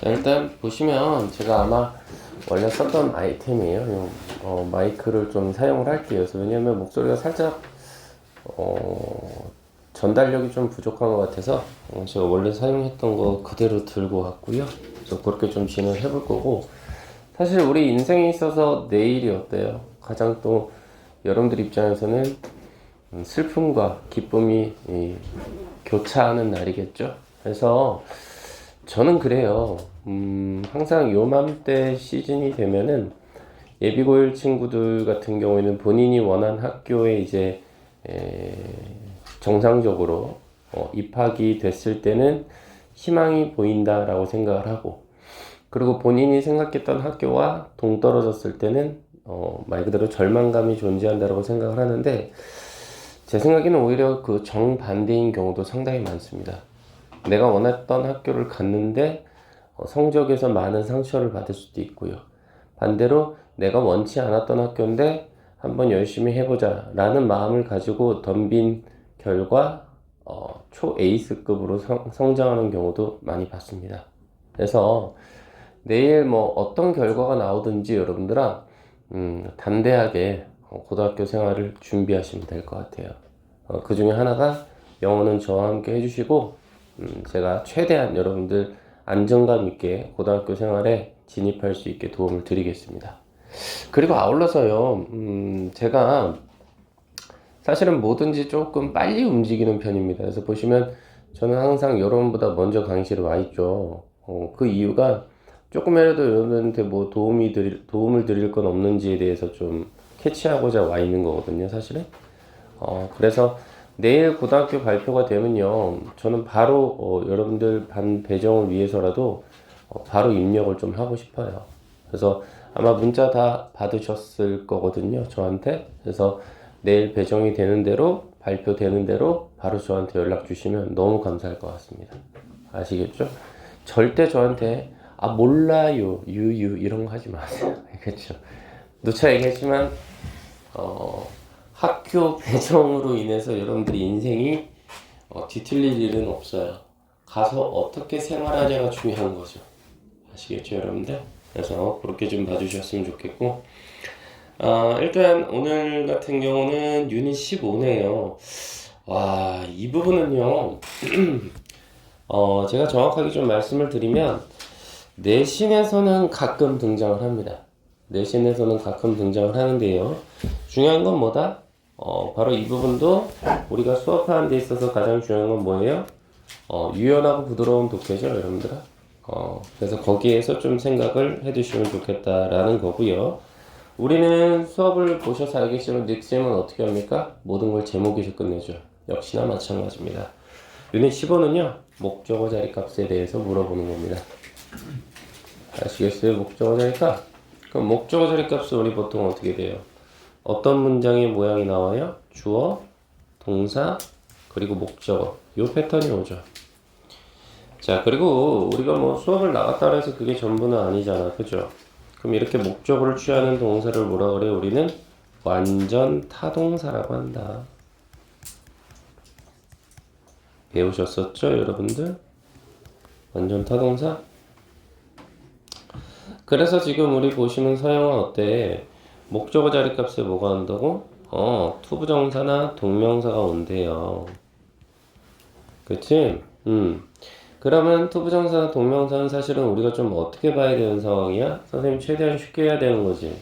자, 일단 보시면 제가 아마 원래 썼던 아이템이에요. 마이크를 좀 사용을 할게요. 그래서 왜냐면 목소리가 살짝 전달력이 좀 부족한 것 같아서 제가 원래 사용했던 거 그대로 들고 왔고요. 그래서 그렇게 좀 진행을 해볼 거고, 사실 우리 인생에 있어서 내일이 어때요? 가장 또 여러분들 입장에서는 슬픔과 기쁨이 교차하는 날이겠죠. 그래서 저는 그래요. 항상 요맘때 시즌이 되면은 예비고일 친구들 같은 경우에는 본인이 원한 학교에 이제 정상적으로 입학이 됐을 때는 희망이 보인다라고 생각을 하고, 그리고 본인이 생각했던 학교와 동떨어졌을 때는 말 그대로 절망감이 존재한다라고 생각을 하는데, 제 생각에는 오히려 그 정반대인 경우도 상당히 많습니다. 내가 원했던 학교를 갔는데 성적에서 많은 상처를 받을 수도 있고요. 반대로 내가 원치 않았던 학교인데 한번 열심히 해보자 라는 마음을 가지고 덤빈 결과 초 에이스급으로 성장하는 경우도 많이 봤습니다. 그래서 내일 뭐 어떤 결과가 나오든지 여러분들아 담대하게 고등학교 생활을 준비하시면 될 것 같아요. 그 중에 하나가 영어는 저와 함께 해주시고, 제가 최대한 여러분들 안정감 있게 고등학교 생활에 진입할 수 있게 도움을 드리겠습니다. 그리고 아울러서요, 제가 사실은 뭐든지 조금 빨리 움직이는 편입니다. 그래서 보시면 저는 항상 여러분보다 먼저 강의실에 와 있죠. 그 이유가 조금이라도 여러분한테 뭐 도움을 드릴 건 없는지에 대해서 좀 캐치하고자 와 있는 거거든요, 사실은. 그래서 내일 고등학교 발표가 되면요, 저는 바로 여러분들 반 배정을 위해서라도 바로 입력을 좀 하고 싶어요. 그래서 아마 문자 다 받으셨을 거거든요, 저한테. 그래서 내일 배정이 되는 대로, 발표되는 대로 바로 저한테 연락 주시면 너무 감사할 것 같습니다. 아시겠죠? 절대 저한테 몰라요, 유유 이런 거 하지 마세요. 알겠죠? 누차 얘기했지만 학교 배정으로 인해서 여러분들이 인생이 뒤틀릴 일은 없어요. 가서 어떻게 생활하냐가 중요한 거죠. 아시겠죠, 여러분들? 그래서 그렇게 좀 봐주셨으면 좋겠고, 일단 오늘 같은 경우는 유닛 15네요. 와, 이 부분은요, 제가 정확하게 좀 말씀을 드리면, 내신에서는 가끔 등장을 합니다. 내신에서는 가끔 등장을 하는데요. 중요한 건 뭐다? 바로 이 부분도 우리가 수업하는 데 있어서 가장 중요한 건 뭐예요? 유연하고 부드러운 독해죠, 여러분들아. 그래서 거기에서 좀 생각을 해두시면 좋겠다라는 거고요. 우리는 수업을 보셔서 알겠지만 닉쌤은 어떻게 합니까? 모든 걸 제목에서 끝내죠. 역시나 마찬가지입니다. 유닛 15는요, 목적어 자리값에 대해서 물어보는 겁니다. 아시겠어요? 목적어 자리값? 그럼 목적어 자리값은 우리 보통 어떻게 돼요? 어떤 문장의 모양이 나와요? 주어, 동사, 그리고 목적어. 요 패턴이 오죠. 자, 그리고 우리가 뭐 수업을 나갔다 해서 그게 전부는 아니잖아. 그죠? 그럼 이렇게 목적어를 취하는 동사를 뭐라 그래요? 우리는 완전 타동사라고 한다. 배우셨었죠, 여러분들? 완전 타동사? 그래서 지금 우리 보시는 서형은 어때? 목적어 자리값에 뭐가 온다고? 투부정사나 동명사가 온대요. 그치? 그러면 투부정사나 동명사는 사실은 우리가 좀 어떻게 봐야 되는 상황이야? 선생님 최대한 쉽게 해야 되는 거지.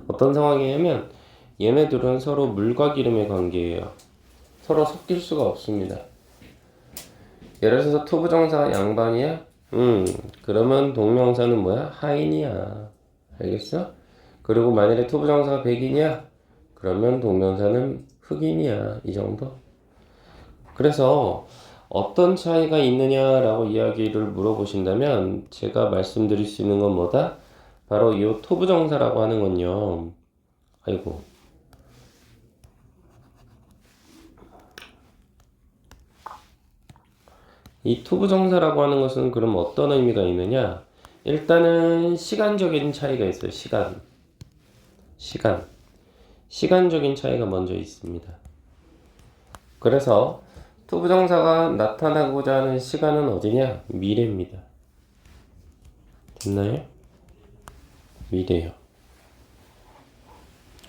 어떤 상황이냐면 얘네들은 서로 물과 기름의 관계예요. 서로 섞일 수가 없습니다. 예를 들어서 투부정사 양반이야? 그러면 동명사는 뭐야? 하인이야. 알겠어? 그리고 만약에 투부정사가 백인이야? 그러면 동명사는 흑인이야. 이 정도? 그래서 어떤 차이가 있느냐라고 이야기를 물어보신다면 제가 말씀드릴 수 있는 건 뭐다? 바로 이 투부정사라고 하는 건요. 아이고. 이 투부정사라고 하는 것은 그럼 어떤 의미가 있느냐? 일단은 시간적인 차이가 있어요. 시간적인 차이가 먼저 있습니다. 그래서 투부정사가 나타나고자 하는 시간은 어디냐? 미래입니다. 됐나요? 미래요.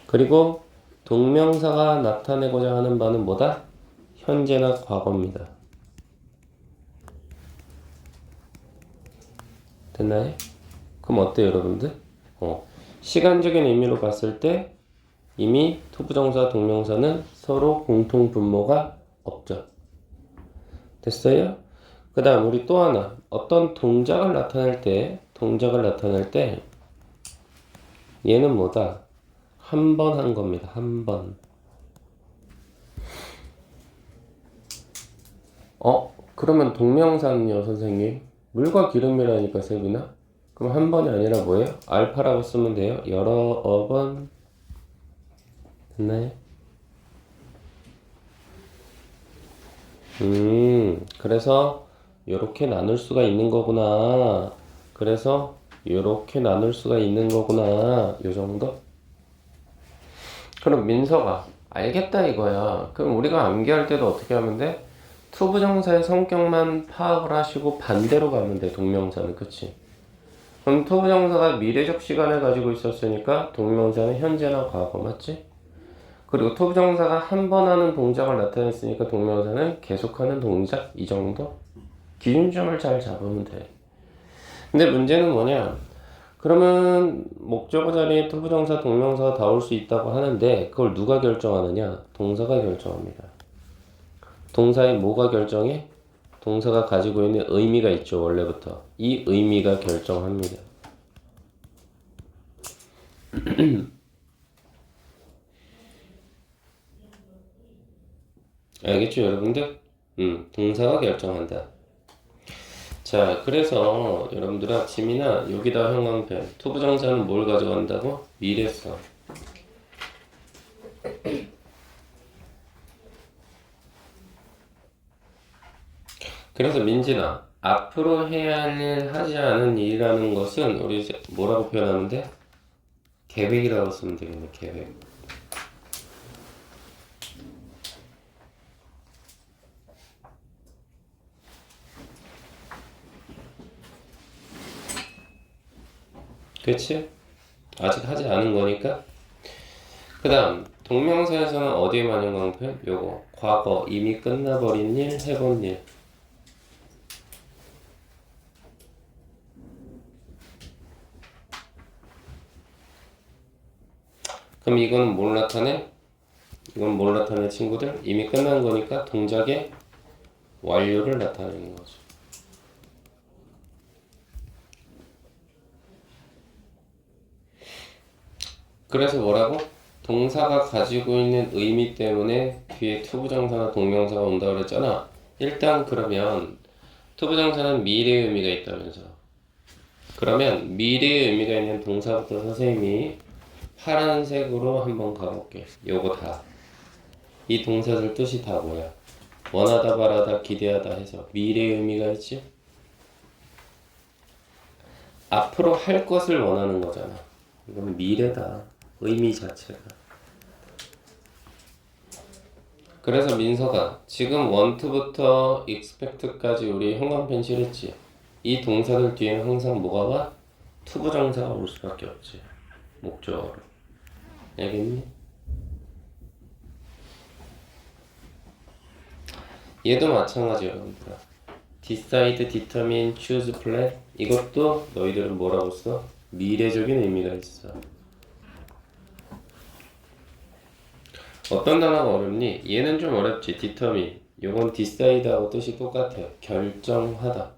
그리고 동명사가 나타내고자 하는 바는 뭐다? 현재나 과거입니다. 됐나요? 그럼 어때요, 여러분들? 시간적인 의미로 봤을 때 이미 투부정사, 동명사는 서로 공통 분모가 없죠. 됐어요? 그 다음 우리 또 하나 어떤 동작을 나타낼 때 얘는 뭐다? 한 번 한 겁니다. 한 번. 그러면 동명사는요, 선생님? 물과 기름이라니까, 세빈아? 그럼 한 번이 아니라 뭐예요? 알파라고 쓰면 돼요. 여러 번. 됐나요? 그래서 요렇게 나눌 수가 있는 거구나. 그래서 요렇게 나눌 수가 있는 거구나. 요 정도? 그럼 민서가 알겠다 이거야. 그럼 우리가 암기할 때도 어떻게 하면 돼? 투부정사의 성격만 파악을 하시고 반대로 가면 돼. 동명사는. 그치? 그럼 투부정사가 미래적 시간을 가지고 있었으니까 동명사는 현재나 과거. 맞지? 그리고 투부정사가 한 번 하는 동작을 나타냈으니까 동명사는 계속하는 동작. 이 정도? 기준점을 잘 잡으면 돼. 근데 문제는 뭐냐? 그러면 목적어 자리에 투부정사, 동명사가 다 올 수 있다고 하는데 그걸 누가 결정하느냐? 동사가 결정합니다. 동사의 뭐가 결정해? 동사가 가지고 있는 의미가 있죠, 원래부터. 이 의미가 결정합니다. 알겠죠, 여러분들? 동사가 결정한다. 자, 그래서 여러분들아, 지민아, 여기다 형광펜. 투부정사는 뭘 가져간다고? 미래성. 그래서 민진아, 앞으로 해야 할 일, 하지 않은 일이라는 것은 우리 이제 뭐라고 표현하는데? 계획이라고 쓰면 되겠네, 계획. 그치? 아직 하지 않은 거니까. 그 다음 동명사에서는 어디에 많은 광표? 요거 과거 이미 끝나버린 일, 해본 일. 그럼 이거는 뭘 나타내? 이건 뭘 나타내, 친구들? 이미 끝난 거니까 동작의 완료를 나타내는 거죠. 그래서 뭐라고? 동사가 가지고 있는 의미 때문에 뒤에 투부정사나 동명사가 온다고 그랬잖아. 일단 그러면 투부정사는 미래의 의미가 있다면서. 그러면 미래의 의미가 있는 동사부터 선생님이 파란색으로 한번 가볼게. 요거 다. 이 동사들 뜻이 다 뭐야? 원하다, 바라다, 기대하다 해서 미래의 의미가 있지? 앞으로 할 것을 원하는 거잖아. 이건 미래다. 의미 자체가. 그래서 민서가 지금 want부터 expect까지 우리 형광펜 칠했지. 이 동사들 뒤에는 항상 뭐가 와? 투부정사가 올 수밖에 없지. 목적어로. 알겠니? 얘도 마찬가지야, 여러분들아. decide, determine, choose, plan. 이것도 너희들은 뭐라고 써? 미래적인 의미가 있어. 어떤 단어가 어렵니? 얘는 좀 어렵지. determine. 요건 decide하고 뜻이 똑같아요. 결정하다.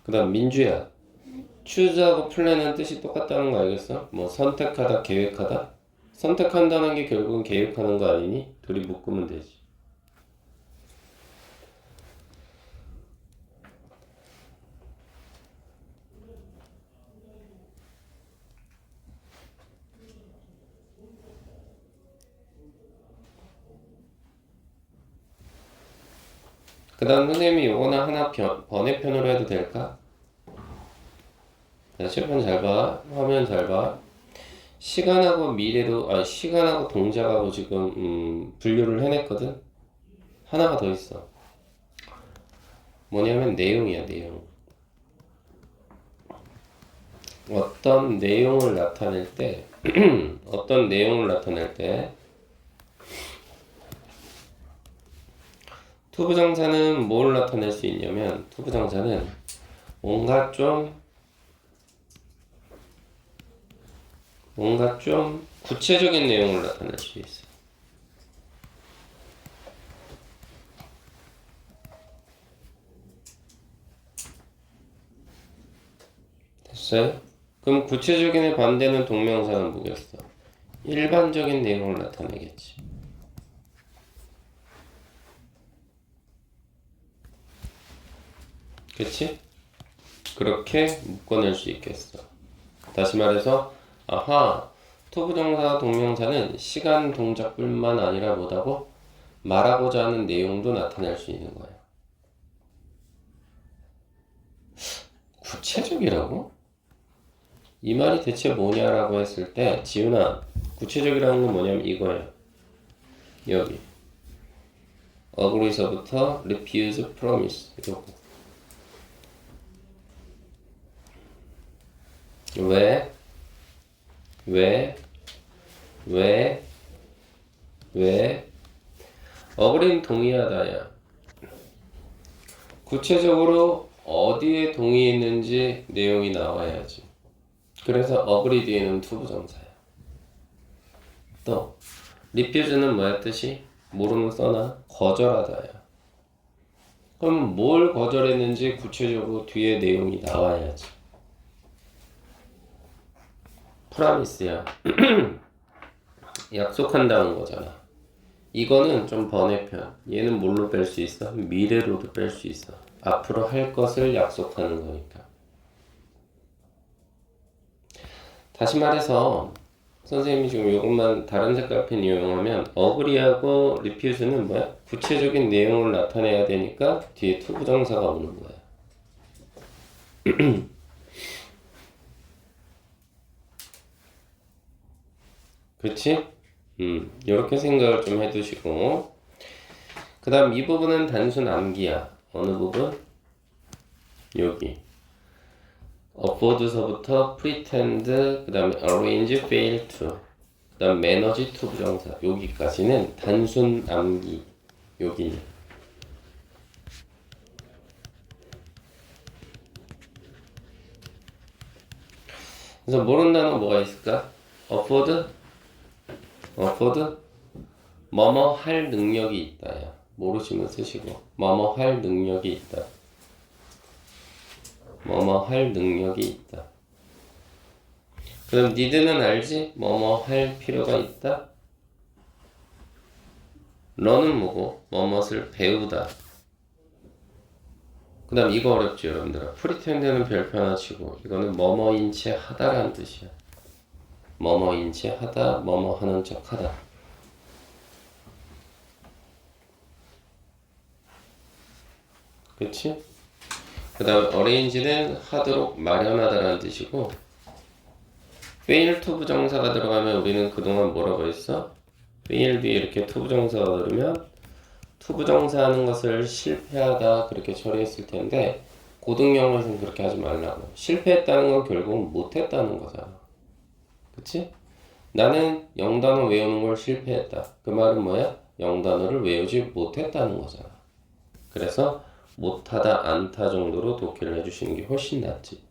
그 다음 민주야. choose하고 plan은 뜻이 똑같다는 거 알겠어? 뭐 선택하다, 계획하다. 선택한다는 게 결국은 계획하는 거 아니니? 둘이 묶으면 되지. 그 다음 선생님이 요거나 하나 번외편으로 해도 될까? 자, 실판 잘 봐. 화면 잘 봐. 시간하고 미래로, 시간하고 동작하고 지금, 분류를 해냈거든? 하나가 더 있어. 뭐냐면 내용이야, 내용. 어떤 내용을 나타낼 때, 어떤 내용을 나타낼 때, 투부정사는 뭘 나타낼 수 있냐면, 투부정사는 뭔가 좀 구체적인 내용을 나타낼 수 있어. 됐어요? 그럼 구체적인의 반대는 동명사는 뭐겠어? 일반적인 내용을 나타내겠지. 그치? 그렇게 묶어낼 수 있겠어. 다시 말해서, 아하, 투부정사 동명사는 시간 동작뿐만 아니라 뭐다고? 말하고자 하는 내용도 나타낼 수 있는 거야. 구체적이라고? 이 말이 대체 뭐냐라고 했을 때, 지훈아, 구체적이라는 건 뭐냐면 이거야. 여기. agree서부터 refuse, promise. 이거. 왜? agree는 동의하다야. 구체적으로 어디에 동의했는지 내용이 나와야지. 그래서 agree 뒤에는 투부정사야. 또 refuse는 뭐야 뜻이? 모르면 써놔. 거절하다야. 그럼 뭘 거절했는지 구체적으로 뒤에 내용이 나와야지. 프라미스야. 약속한다는 거잖아. 이거는 좀 번외편. 얘는 뭘로 뺄 수 있어? 미래로도 뺄 수 있어. 앞으로 할 것을 약속하는 거니까. 다시 말해서 선생님이 지금 이것만 다른 색깔 펜 이용하면 어그리하고 리퓨즈는 뭐야? 구체적인 내용을 나타내야 되니까 뒤에 투부정사가 오는 거야. 그치? 이렇게 생각을 좀 해두시고 그 다음 이 부분은 단순 암기야. 어느 부분? 여기 afford서부터 pretend, 그 다음에 arrange, fail to, 그 다음 manage to 부정사 여기까지는 단순 암기. 여기 그래서 모르는 단어 뭐가 있을까? afford 뭐뭐 할 능력이 있다야. 모르시면 쓰시고 뭐뭐 할 능력이 있다. 뭐뭐 할 능력이 있다. 그럼 need는 알지? 뭐뭐 할 필요가 있다. learn은 뭐고? 뭐뭇을 배우다. 그 다음 이거 어렵지 여러분들아. pretend는 별표 하나 치고 이거는 뭐뭐인 채 하다라는 뜻이야. 뭐뭐인 채 하다, 뭐뭐 하는 척 하다. 그치? 그 다음 arrange는 하도록 마련하다라는 뜻이고 fail to 부정사가 들어가면 우리는 그동안 뭐라고 했어? fail 뒤에 이렇게 to 부정사가 들으면 to 부정사 하는 것을 실패하다 그렇게 처리했을 텐데 고등영어에서는 그렇게 하지 말라고. 실패했다는 건 결국은 못했다는 거잖아. 그치? 나는 영단어 외우는 걸 실패했다. 그 말은 뭐야? 영단어를 외우지 못했다는 거잖아. 그래서 못하다, 안타 정도로 독해를 해주시는 게 훨씬 낫지.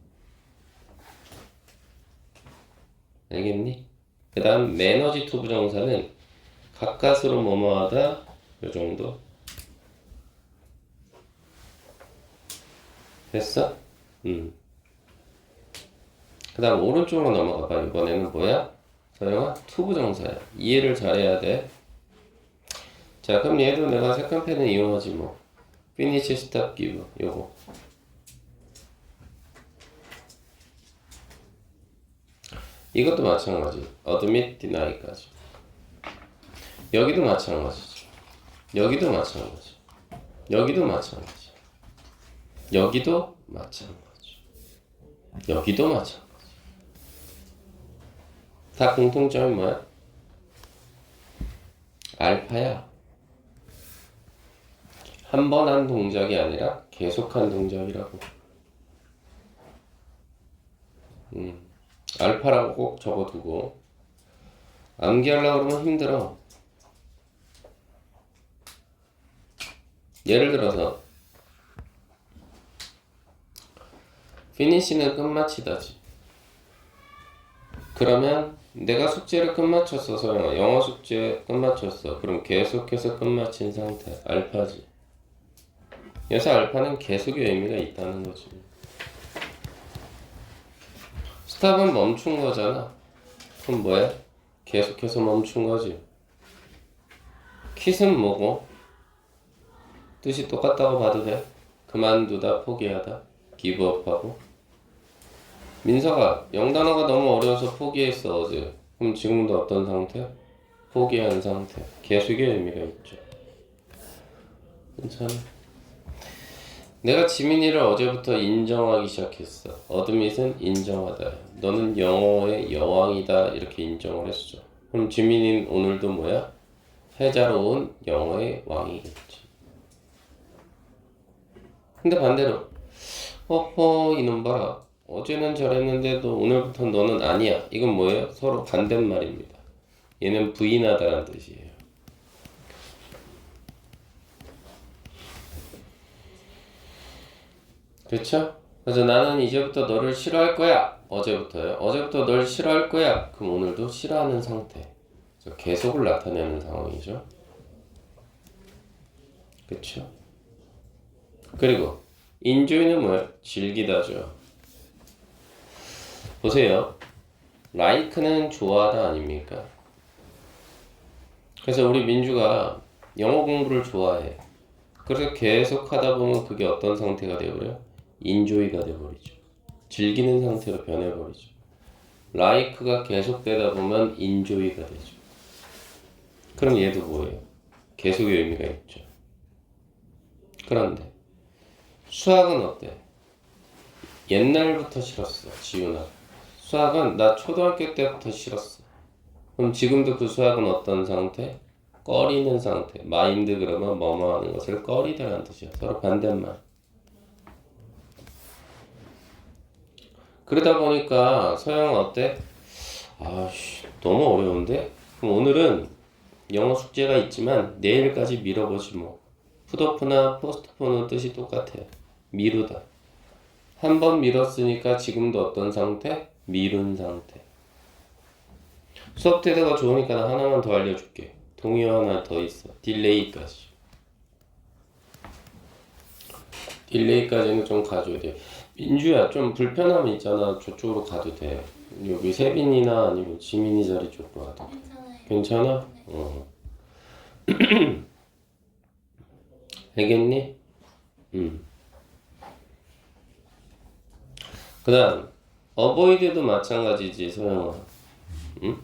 알겠니? 그 다음 매너지 투 부정사는 가까스로 뭐뭐하다 요 정도. 됐어? 그 다음 오른쪽으로 넘어가봐. 이번에는 뭐야? 서영아? 투 부정사야. 이해를 잘해야 돼. 자, 그럼 얘도 내가 색깔 펜을 이용하지 뭐. finish, stop, give 요거. 이것도 마찬가지. admit, deny까지. 여기도 마찬가지죠. 여기도 마찬가지. 여기도 마찬가지. 여기도 마찬가지. 여기도 마찬가지. 다 공통점이 뭐야? 알파야. 한 번 한 동작이 아니라 계속한 동작이라고. 알파라고 꼭 적어두고. 암기하려고 그러면 힘들어. 예를 들어서 피니시는 끝마치다지. 그러면 내가 숙제를 끝마쳤어. 소영아, 영어 숙제 끝마쳤어. 그럼 계속해서 끝마친 상태, 알파지. 여기서 알파는 계속의 의미가 있다는 거지. 스탑은 멈춘 거잖아. 그럼 뭐야? 계속해서 멈춘 거지. 킷은 뭐고? 뜻이 똑같다고 봐도 돼? 그만두다, 포기하다, 기브업하고. 민서가 영단어가 너무 어려워서 포기했어 어제. 그럼 지금도 어떤 상태? 포기한 상태. 계속의 의미가 있죠. 괜찮아. 내가 지민이를 어제부터 인정하기 시작했어. 어드밋은 인정하다. 너는 영어의 여왕이다. 이렇게 인정을 했어. 그럼 지민이는 오늘도 뭐야? 해자로운 영어의 왕이겠지. 근데 반대로 허허 이놈 봐라. 어제는 잘했는데도 오늘부터 너는 아니야. 이건 뭐예요? 서로 반대말입니다. 얘는 부인하다라는 뜻이에요. 그렇죠? 그래서 나는 이제부터 너를 싫어할 거야. 어제부터요. 어제부터 널 싫어할 거야. 그럼 오늘도 싫어하는 상태. 그래서 계속을 나타내는 상황이죠. 그렇죠? 그리고 enjoy는 뭐예요? 즐기다죠. 보세요. like는 좋아하다 아닙니까? 그래서 우리 민주가 영어 공부를 좋아해. 그래서 계속 하다 보면 그게 어떤 상태가 되어버려요? enjoy가 되어버리죠. 즐기는 상태로 변해버리죠. like가 계속되다 보면 enjoy가 되죠. 그럼 얘도 뭐예요? 계속의 의미가 있죠. 그런데 수학은 어때? 옛날부터 싫었어. 지훈아. 수학은 나 초등학교 때부터 싫었어. 그럼 지금도 그 수학은 어떤 상태? 꺼리는 상태. 마인드 그러면 뭐뭐 하는 것을 꺼리다라는 뜻이야. 서로 반대말. 그러다 보니까 서영 어때? 아씨 너무 어려운데? 그럼 오늘은 영어 숙제가 있지만 내일까지 미뤄보지 뭐. 풋오프나 포스트폰은 뜻이 똑같아. 미루다. 한 번 미뤘으니까 지금도 어떤 상태? 미룬 상태. 수업 태도가 좋으니까 나 하나만 더 알려줄게. 동의어 하나 더 있어. 딜레이까지. 딜레이까지는 좀 가져야 돼. 민주야 좀 불편함이 있잖아. 저쪽으로 가도 돼. 여기 세빈이나 아니면 지민이 자리 쪽으로 가도 돼. 괜찮아? 어. 알겠니? 그 다음 어보이드도 마찬가지지 소영아. 응?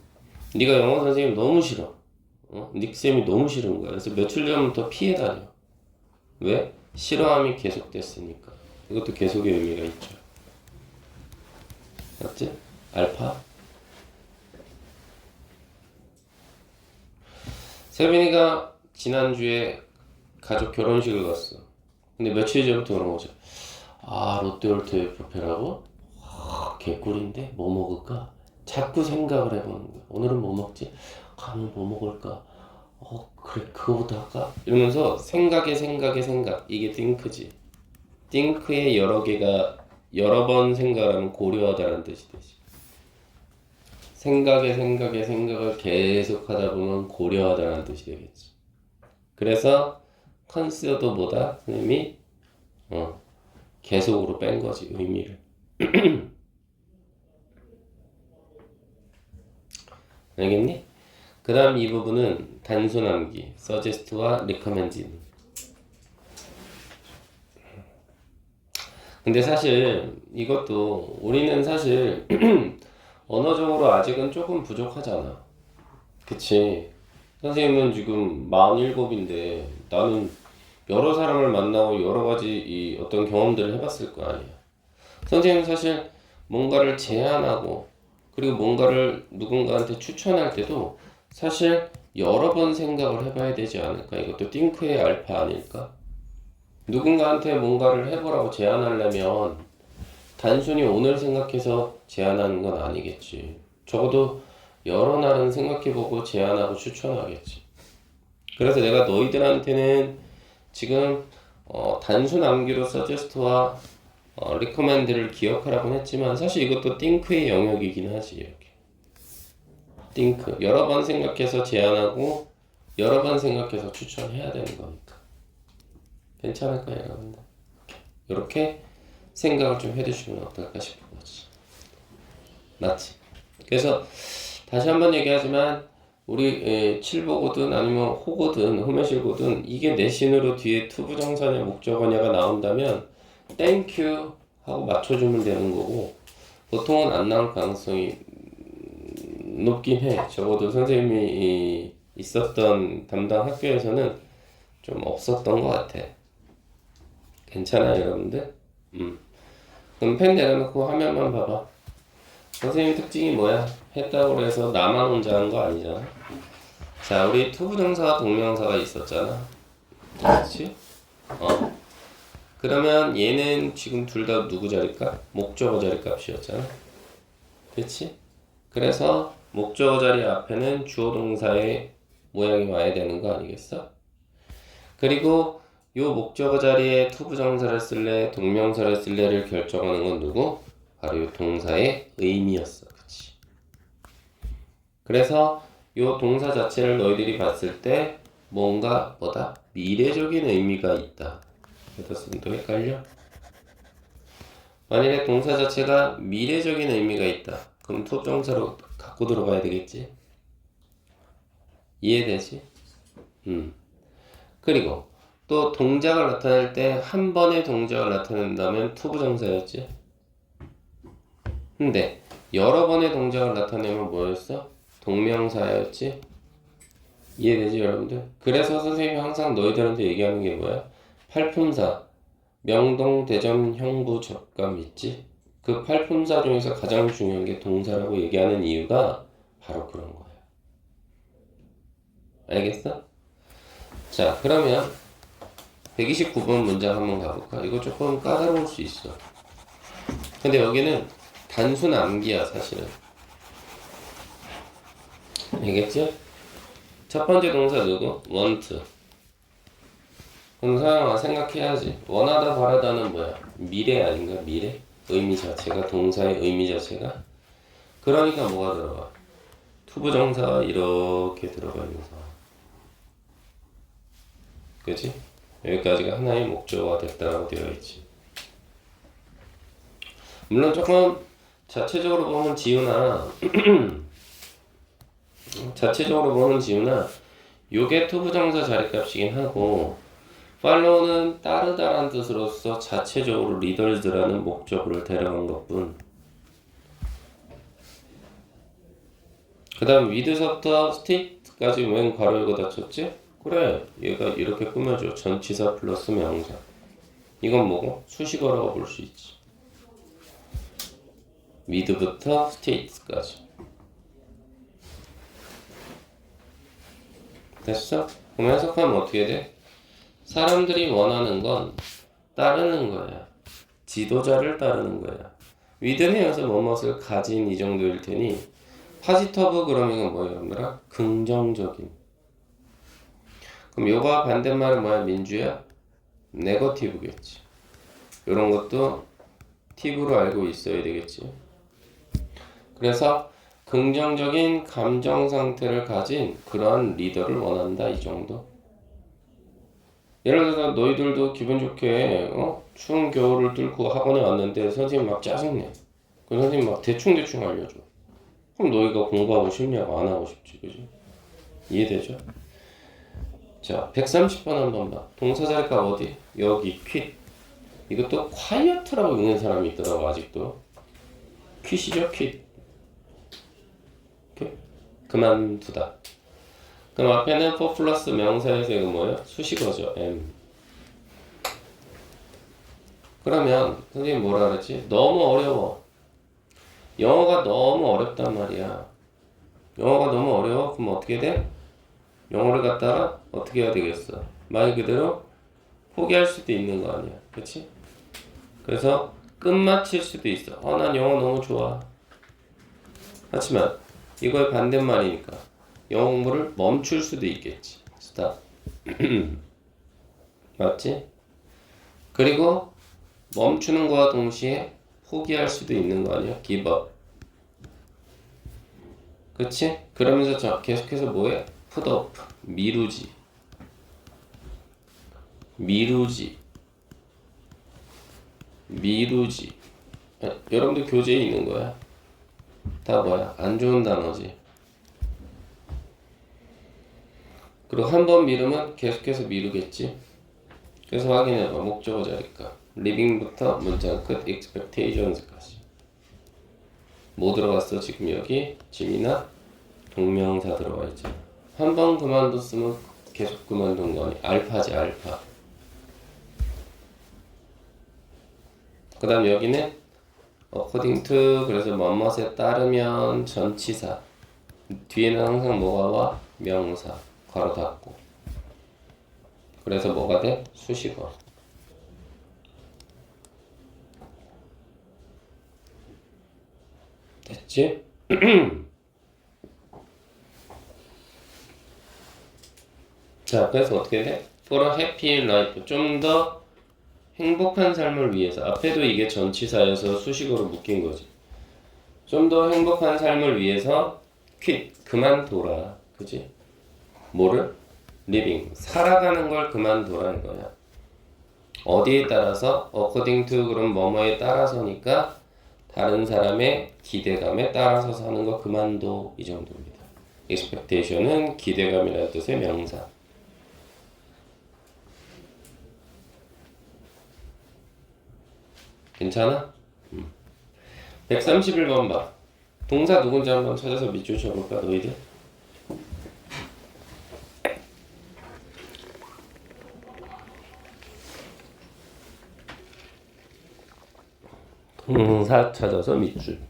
네가 영어 선생님 너무 싫어. 닉쌤이 너무 싫은 거야. 그래서 며칠 전부터 피해 다녀. 왜? 싫어함이 계속됐으니까. 이것도 계속의 의미가 있죠. 맞지? 알파? 세빈이가 지난주에 가족 결혼식을 갔어. 근데 며칠 전부터 그런 거죠. 아, 롯데월트 뷔페라고? 개꿀인데? 뭐 먹을까? 자꾸 생각을 해보는 거야. 오늘은 뭐 먹지? 가면 뭐 먹을까? 그래, 그거부터 할까? 이러면서 생각. 이게 think지. think의 여러 개가 여러 번 생각하면 고려하다라는 뜻이 되지. 생각을 계속 하다 보면 고려하다라는 뜻이 되겠지. 그래서 consider보다 선생님이 계속으로 뺀 거지, 의미를. 알겠니? 그 다음 이 부분은 단순함기, suggest와 recommend. 근데 사실 이것도 우리는 사실 언어적으로 아직은 조금 부족하잖아. 그치? 선생님은 지금 47인데 나는 여러 사람을 만나고 여러 가지 이 어떤 경험들을 해봤을 거 아니야. 선생님은 사실 뭔가를 제안하고 그리고 뭔가를 누군가한테 추천할 때도 사실 여러 번 생각을 해봐야 되지 않을까? 이것도 띵크의 알파 아닐까? 누군가한테 뭔가를 해보라고 제안하려면 단순히 오늘 생각해서 제안하는 건 아니겠지. 적어도 여러 날은 생각해보고 제안하고 추천하겠지. 그래서 내가 너희들한테는 지금 단순 암기로 서제스트와 리커멘드를 기억하라고 했지만 사실 이것도 띵크의 영역이긴 하지. 이렇게 띵크 여러 번 생각해서 제안하고 여러 번 생각해서 추천해야 되는 거니까 괜찮을까요, 여러분들? 이렇게 생각을 좀 해두시면 어떨까 싶은 거지. 맞지? 그래서 다시 한번 얘기하지만 우리 7보거든 아니면 호거든 호메실거든 이게 내신으로 뒤에 투부정사냐 목적어냐가 나온다면 땡큐 하고 맞춰주면 되는 거고 보통은 안 나올 가능성이 높긴 해. 적어도 선생님이 있었던 담당 학교에서는 좀 없었던 것 같아. 괜찮아요, 여러분들? 그럼 펜 내려놓고 화면만 봐봐. 선생님 특징이 뭐야? 했다고 해서 나만 혼자 하는 거 아니잖아. 자, 우리 투부정사와 동명사가 있었잖아. 그렇지? 그러면 얘는 지금 둘 다 누구 자리값? 목적어 자리값이었잖아. 그렇지? 그래서 목적어 자리 앞에는 주어 동사의 모양이 와야 되는 거 아니겠어? 그리고 요 목적어 자리에 투부정사를 쓸래, 동명사를 쓸래를 결정하는 건 누구? 바로 요 동사의 의미였어. 그치? 그래서 요 동사 자체를 너희들이 봤을 때 뭔가 뭐다? 미래적인 의미가 있다. 그래서 또 헷갈려? 만일에 동사 자체가 미래적인 의미가 있다. 그럼 투부정사로 갖고 들어가야 되겠지? 이해되지? 그리고 또 동작을 나타낼 때 한 번의 동작을 나타낸다면 투부정사였지? 근데 여러 번의 동작을 나타내면 뭐였어? 동명사였지? 이해되지 여러분들? 그래서 선생님이 항상 너희들한테 얘기하는 게 뭐야? 팔품사 명동, 대점, 형부, 접감 있지? 그 팔품사 중에서 가장 중요한 게 동사라고 얘기하는 이유가 바로 그런 거야. 알겠어? 자, 그러면 129번 문장 한번 가볼까? 이거 조금 까다로울 수 있어. 근데 여기는 단순 암기야, 사실은. 알겠지? 첫 번째 동사 누구? want. 그럼 사람아 생각해야지. 원하다 바라다는 뭐야? 미래 아닌가? 미래? 의미 자체가 동사의 의미 자체가? 그러니까 뭐가 들어가? 투부정사가 이렇게 들어가 있는 상황. 그치? 여기까지가 하나의 목적어가 됐다라고 되어 있지. 물론 조금 자체적으로 보면 지우나 요게 투부정사 자리값이긴 하고 follow는 따르다라는 뜻으로서 자체적으로 leaders라는 목적어를 데려간 것뿐. 그 다음 with서부터 state까지 웬 괄호 열고 닫혔지? 그래, 얘가 이렇게 꾸며줘. 전치사 플러스 명사. 이건 뭐고? 수식어라고 볼 수 있지. with부터 state까지. 됐어? 그럼 해석하면 어떻게 돼? 사람들이 원하는 건 따르는 거야. 지도자를 따르는 거야. with는 여기서 뭐뭇을 가진 이 정도일 테니 파지터브 그럼 이건 뭐예요, 여러분들아? 긍정적인. 그럼 요거와 반대말은 뭐야? 민주야? 네거티브겠지. 요런 것도 팁으로 알고 있어야 되겠지. 그래서 긍정적인 감정 상태를 가진 그러한 리더를 원한다, 이 정도. 예를 들어서 너희들도 기분 좋게 추운 겨울을 뚫고 학원에 왔는데 선생님 막 짜증내. 그 선생님 막 대충 알려줘. 그럼 너희가 공부하고 싶냐고? 안 하고 싶지, 그지? 이해되죠? 자, 130번 한번 봐. 동사 자리값 어디? 여기 퀴. 이것도 quiet라고 읽는 사람이 있더라고, 아직도. 퀴시죠, 퀴. 그만두다. 그럼 앞에는 for 플러스 명사에서 이거 뭐예요? 수식어죠, am. 그러면 선생님 뭐라 그랬지? 너무 어려워. 영어가 너무 어렵단 말이야. 영어가 너무 어려워? 그럼 어떻게 돼? 영어를 갖다가 어떻게 해야 되겠어? 말 그대로 포기할 수도 있는 거 아니야. 그치? 그래서 끝마칠 수도 있어. 난 영어 너무 좋아. 하지만 이거의 반대말이니까 영어 공부를 멈출 수도 있겠지. 스탑. 맞지? 그리고 멈추는 거와 동시에 포기할 수도 있는 거 아니야? give up. 그치? 그러면서 계속해서 뭐해? put off. 미루지. 여러분들 교재에 있는 거야. 다 뭐야? 안 좋은 단어지. 그리고 한 번 미루면 계속해서 미루겠지. 그래서 확인해봐. 목적어 자리까. living부터 문장 끝 expectations까지. 뭐 들어갔어? 지금 여기 짐이나 동명사 들어가 있잖아. 한 번 그만뒀으면 계속 그만둔 거 아니야. 알파지, 알파. 그 다음 여기는 according to, 그래서 뭐뭇에 따르면 전치사. 뒤에는 항상 뭐가 와? 명사. 괄호 닫고. 그래서 뭐가 돼? 수식어. 됐지? 자, 그래서 어떻게 돼? For a happy life. 좀 더 행복한 삶을 위해서. 앞에도 이게 전치사여서 수식어로 묶인 거지. 좀 더 행복한 삶을 위해서 quit. 그만둬라. 그지? 뭐를? living. 살아가는 걸 그만둬라 이거야. 어디에 따라서? according to, 그럼 뭐뭐에 따라서니까 다른 사람의 기대감에 따라서 사는 거 그만둬. 이 정도입니다. expectation은 기대감이라는 뜻의 명사. 괜찮아? 131번 봐. 동사 누군지 한번 찾아서 밑줄 쳐볼까 너희들? 동사 찾아서 밑줄.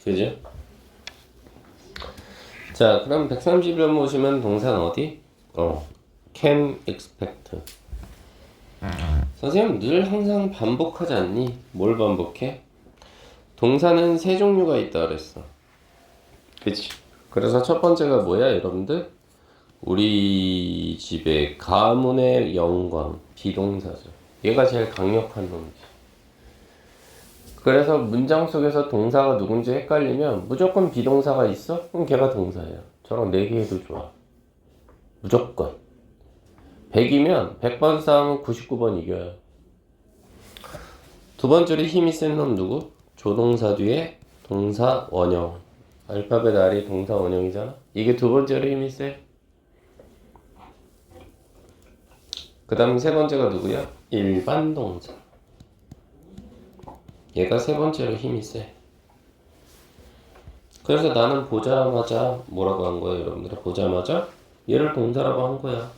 그죠? 자, 그럼 131번 보시면 동사는 어디? can expect. 선생님 늘 항상 반복하지 않니? 뭘 반복해? 동사는 세 종류가 있다 그랬어. 그치? 그래서 첫 번째가 뭐야 여러분들? 우리 집의 가문의 영광, 비동사죠. 얘가 제일 강력한 놈이지. 그래서 문장 속에서 동사가 누군지 헷갈리면 무조건 비동사가 있어? 그럼 걔가 동사예요. 저랑 내기해도 좋아. 무조건. 100이면 100번 싸우면 99번 이겨요. 두 번째로 힘이 센 놈 누구? 조동사 뒤에 동사 원형. 알파벳 R이 동사 원형이잖아. 이게 두 번째로 힘이 세. 그 다음 세 번째가 누구야? 일반 동사. 얘가 세 번째로 힘이 세. 그래서 나는 보자마자 뭐라고 한 거예요, 여러분들? 보자마자 얘를 동사라고 한 거야.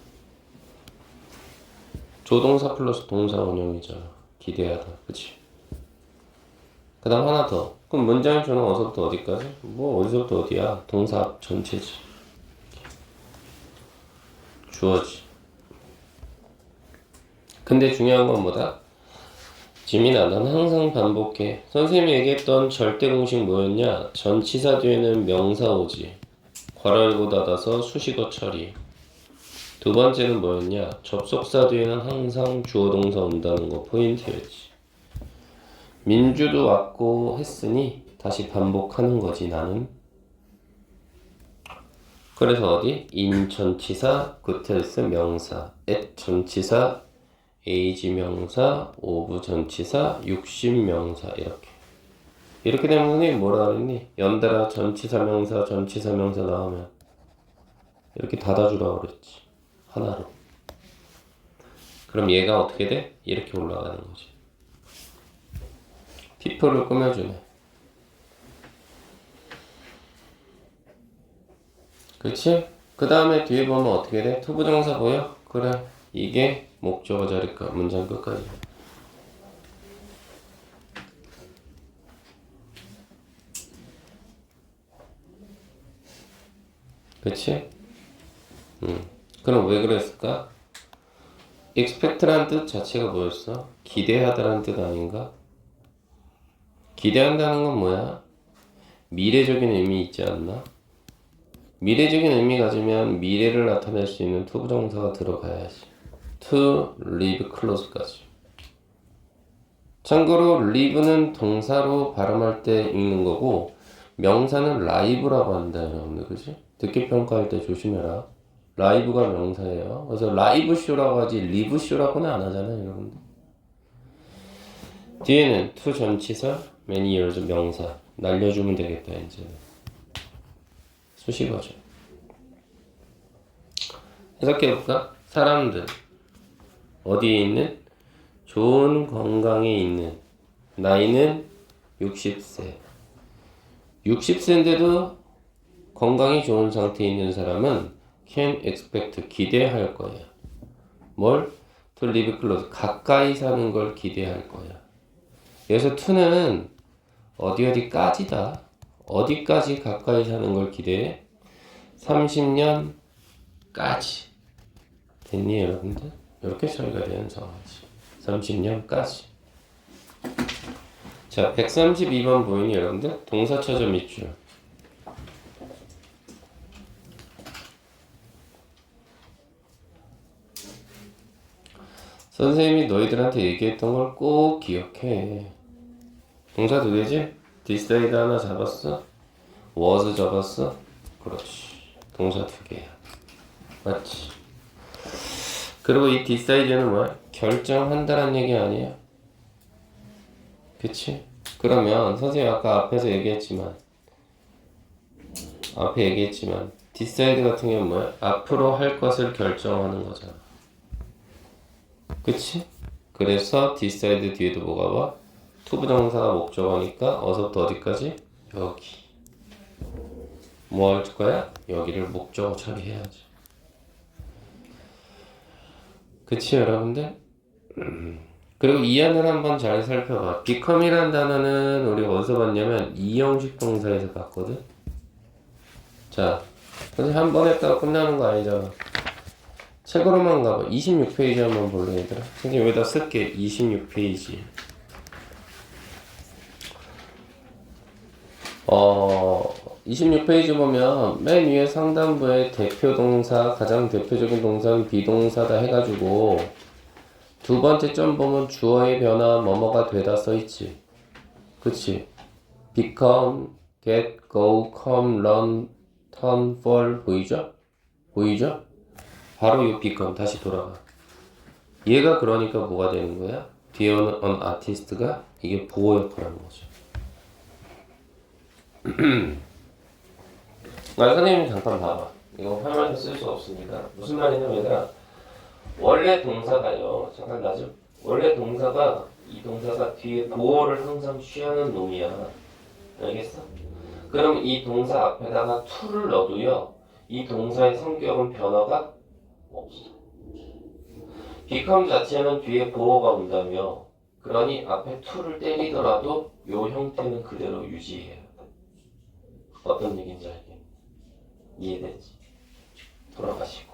조동사 플러스 동사 원형이잖아. 기대하다, 그치? 그 다음 하나 더. 그럼 문장의 주어는 어디서부터 어디까지? 뭐 어디서부터 어디야? 동사 전체지. 주어지. 근데 중요한 건 뭐다? 지민아, 난 항상 반복해. 선생님이 얘기했던 절대 공식 뭐였냐? 전치사 뒤에는 명사 오지. 괄호 열고 닫아서 수식어 처리. 두 번째는 뭐였냐? 접속사 뒤에는 항상 주어 동사 온다는 거 포인트였지. 민주도 왔고 했으니 다시 반복하는 거지 나는. 그래서 어디? in 전치사, 구텔스 명사, at 전치사, age 명사, of 전치사, 60 명사 이렇게 되면 선생님 뭐라 그랬니? 연달아 전치사 명사, 전치사 명사 나오면 이렇게 닫아주라고 그랬지. 하나로. 그럼 얘가 어떻게 돼? 이렇게 올라가는 거지. 티프를 꾸며주네. 그치? 그 다음에 뒤에 보면 어떻게 돼? 투부정사 보여? 그래. 이게 목적어 자리까 문장 끝까지. 그치? 그럼 왜 그랬을까? expect라는 뜻 자체가 뭐였어? 기대하다라는 뜻 아닌가? 기대한다는 건 뭐야? 미래적인 의미 있지 않나? 미래적인 의미 가지면 미래를 나타낼 수 있는 투부정사가 들어가야지. to live close까지. 참고로 live는 동사로 발음할 때 읽는 거고 명사는 live라고 한다 여러분들. 그치? 듣기 평가할 때 조심해라. 라이브가 명사예요. 그래서 라이브 쇼라고 하지 리브 쇼라고는 안 하잖아요 여러분들. 뒤에는 to 전치사 many years 명사 날려주면 되겠다 이제. 수식어죠. 해석해볼까? 사람들 어디에 있는? 좋은 건강에 있는. 나이는 60세. 60세인데도 건강이 좋은 상태에 있는 사람은 can expect 기대할 거야. 뭘? to live close 가까이 사는 걸 기대할 거야. 여기서 to는 어디까지다. 어디까지 가까이 사는 걸 기대해? 30년까지. 됐니 여러분들? 이렇게 처리가 되는 상황이지. 30년까지. 자, 132번 보이니 여러분들? 동사처죠 밑줄. 선생님이 너희들한테 얘기했던 걸 꼭 기억해. 동사 두 개지? decide 하나 잡았어? was 잡았어? 그렇지. 동사 두 개야. 맞지? 그리고 이 decide는 뭐야? 결정한다란 얘기 아니야? 그치? 그러면 선생님 아까 앞에 얘기했지만 decide 같은 경우는 뭐야? 앞으로 할 것을 결정하는 거잖아. 그치? 그래서 decide 뒤에도 뭐가 와? 투부정사가 목적어니까 어서부터 어디까지? 여기. 뭐 할 거야? 여기를 목적어 처리해야지. 그치 여러분들? 그리고 이 안을 한번 잘 살펴봐. become이란 단어는 우리가 어디서 봤냐면 이형식 동사에서 봤거든. 자, 선생님 한 번 했다가 끝나는 거 아니잖아. 책으로만 가봐. 26페이지 한번 볼래 얘들아. 선생님 여기다 쓸게. 26페이지. 26페이지 보면 맨 위에 상단부에 대표 동사, 가장 대표적인 동사는 비동사다 해가지고 두 번째 점 보면 주어의 변화 뭐뭐가 되다 써있지. 그치? become, get, go, come, run, turn, fall 보이죠? 보이죠? 바로 이 become 다시 돌아가. 얘가 그러니까 뭐가 되는 거야? 뒤에 오는 an artist가 이게 보호 역할을 하는 거죠. 선생님 잠깐 봐봐. 이거 화면에서 쓸 수 없습니다. 무슨 말이냐면 얘들아 원래 동사가요. 잠깐 나죠. 원래 동사가 이 동사가 뒤에 보호를 항상 취하는 놈이야. 알겠어? 그럼 이 동사 앞에다가 to를 넣어도요. 이 동사의 성격은 변화가 없어. become 자체는 뒤에 보호가 온다며. 그러니 앞에 to를 때리더라도 요 형태는 그대로 유지해야 돼. 어떤 얘기인지 알겠니? 이해되지? 돌아가시고.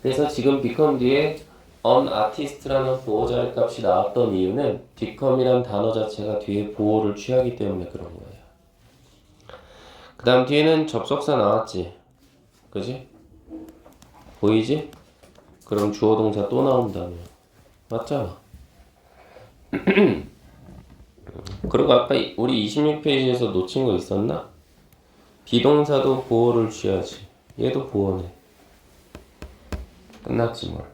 그래서 지금 become 뒤에 an artist라는 보호자의 값이 나왔던 이유는 become이란 단어 자체가 뒤에 보호를 취하기 때문에 그런 거예요. 그 다음 뒤에는 접속사 나왔지? 그지? 보이지? 그럼 주어 동사 또 나온다며. 맞잖아. 그리고 아까 우리 26페이지에서 놓친 거 있었나? 비동사도 보호를 취하지. 얘도 보어네. 끝났지 뭘.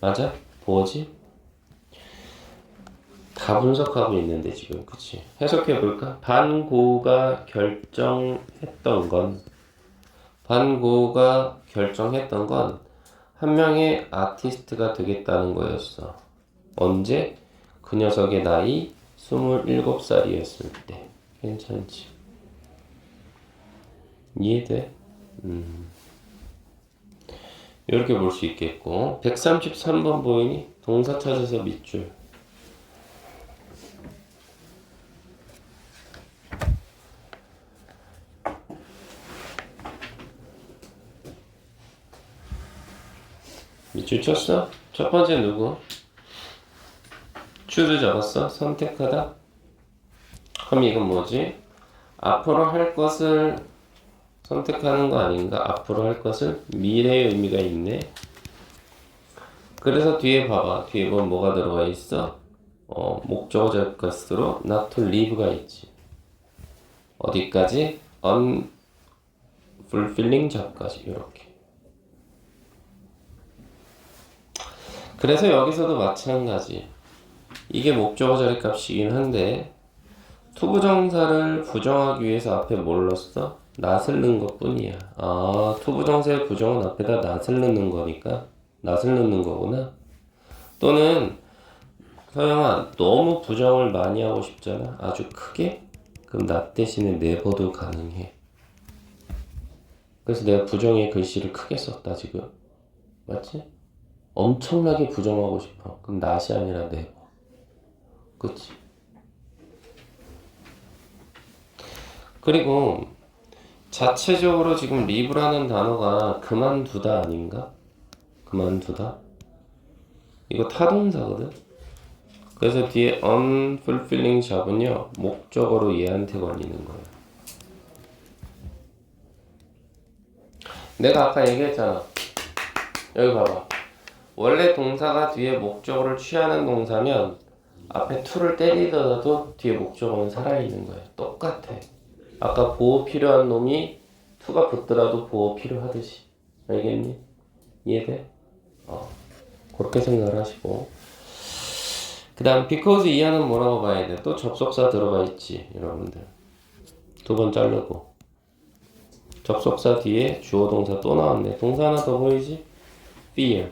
맞아? 보어지? 다 분석하고 있는데 지금 그치? 해석해볼까? 반고가 결정했던 건 한 명의 아티스트가 되겠다는 거였어. 언제? 그 녀석의 나이 27살이었을 때. 괜찮지? 이해돼? 이렇게 볼 수 있겠고 133번 보이니? 동사 찾아서 밑줄. 밑줄 쳤어? 첫 번째 누구? 줄을 잡았어? 선택하다? 그럼 이건 뭐지? 앞으로 할 것을 선택하는 거 아닌가? 앞으로 할 것을? 미래의 의미가 있네. 그래서 뒤에 봐봐. 뒤에 보면 뭐가 들어가 있어? 목적어 잡것으로 not to leave가 있지. 어디까지? unfulfilling job까지 이렇게. 그래서 여기서도 마찬가지. 이게 목적어 자리값이긴 한데 투부정사를 부정하기 위해서 앞에 뭘 넣었어? not을 넣은 것 뿐이야. 아, 투부정사의 부정은 앞에다 not을 넣는 거니까 not을 넣는 거구나. 또는 서영아, 너무 부정을 많이 하고 싶잖아. 아주 크게? 그럼 not 대신에 never도 가능해. 그래서 내가 부정의 글씨를 크게 썼다 지금. 맞지? 엄청나게 부정하고 싶어. 그럼 not이 아니라 never. 그치? 그리고 자체적으로 지금 leave라는 단어가 그만두다 아닌가? 그만두다? 이거 타동사거든? 그래서 뒤에 unfulfilling job은요 목적어로 얘한테 걸리는 거예요. 내가 아까 얘기했잖아. 여기 봐봐. 원래 동사가 뒤에 목적어를 취하는 동사면 앞에 to를 때리더라도 뒤에 목적어는 살아있는 거예요. 똑같아. 아까 보호 필요한 놈이 to가 붙더라도 보호 필요하듯이. 알겠니? 이해돼? 그렇게 생각을 하시고. 그 다음 because 이하는 뭐라고 봐야 돼? 또 접속사 들어가 있지 여러분들. 두 번 자르고 접속사 뒤에 주어 동사 또 나왔네. 동사 하나 더 보이지? fear.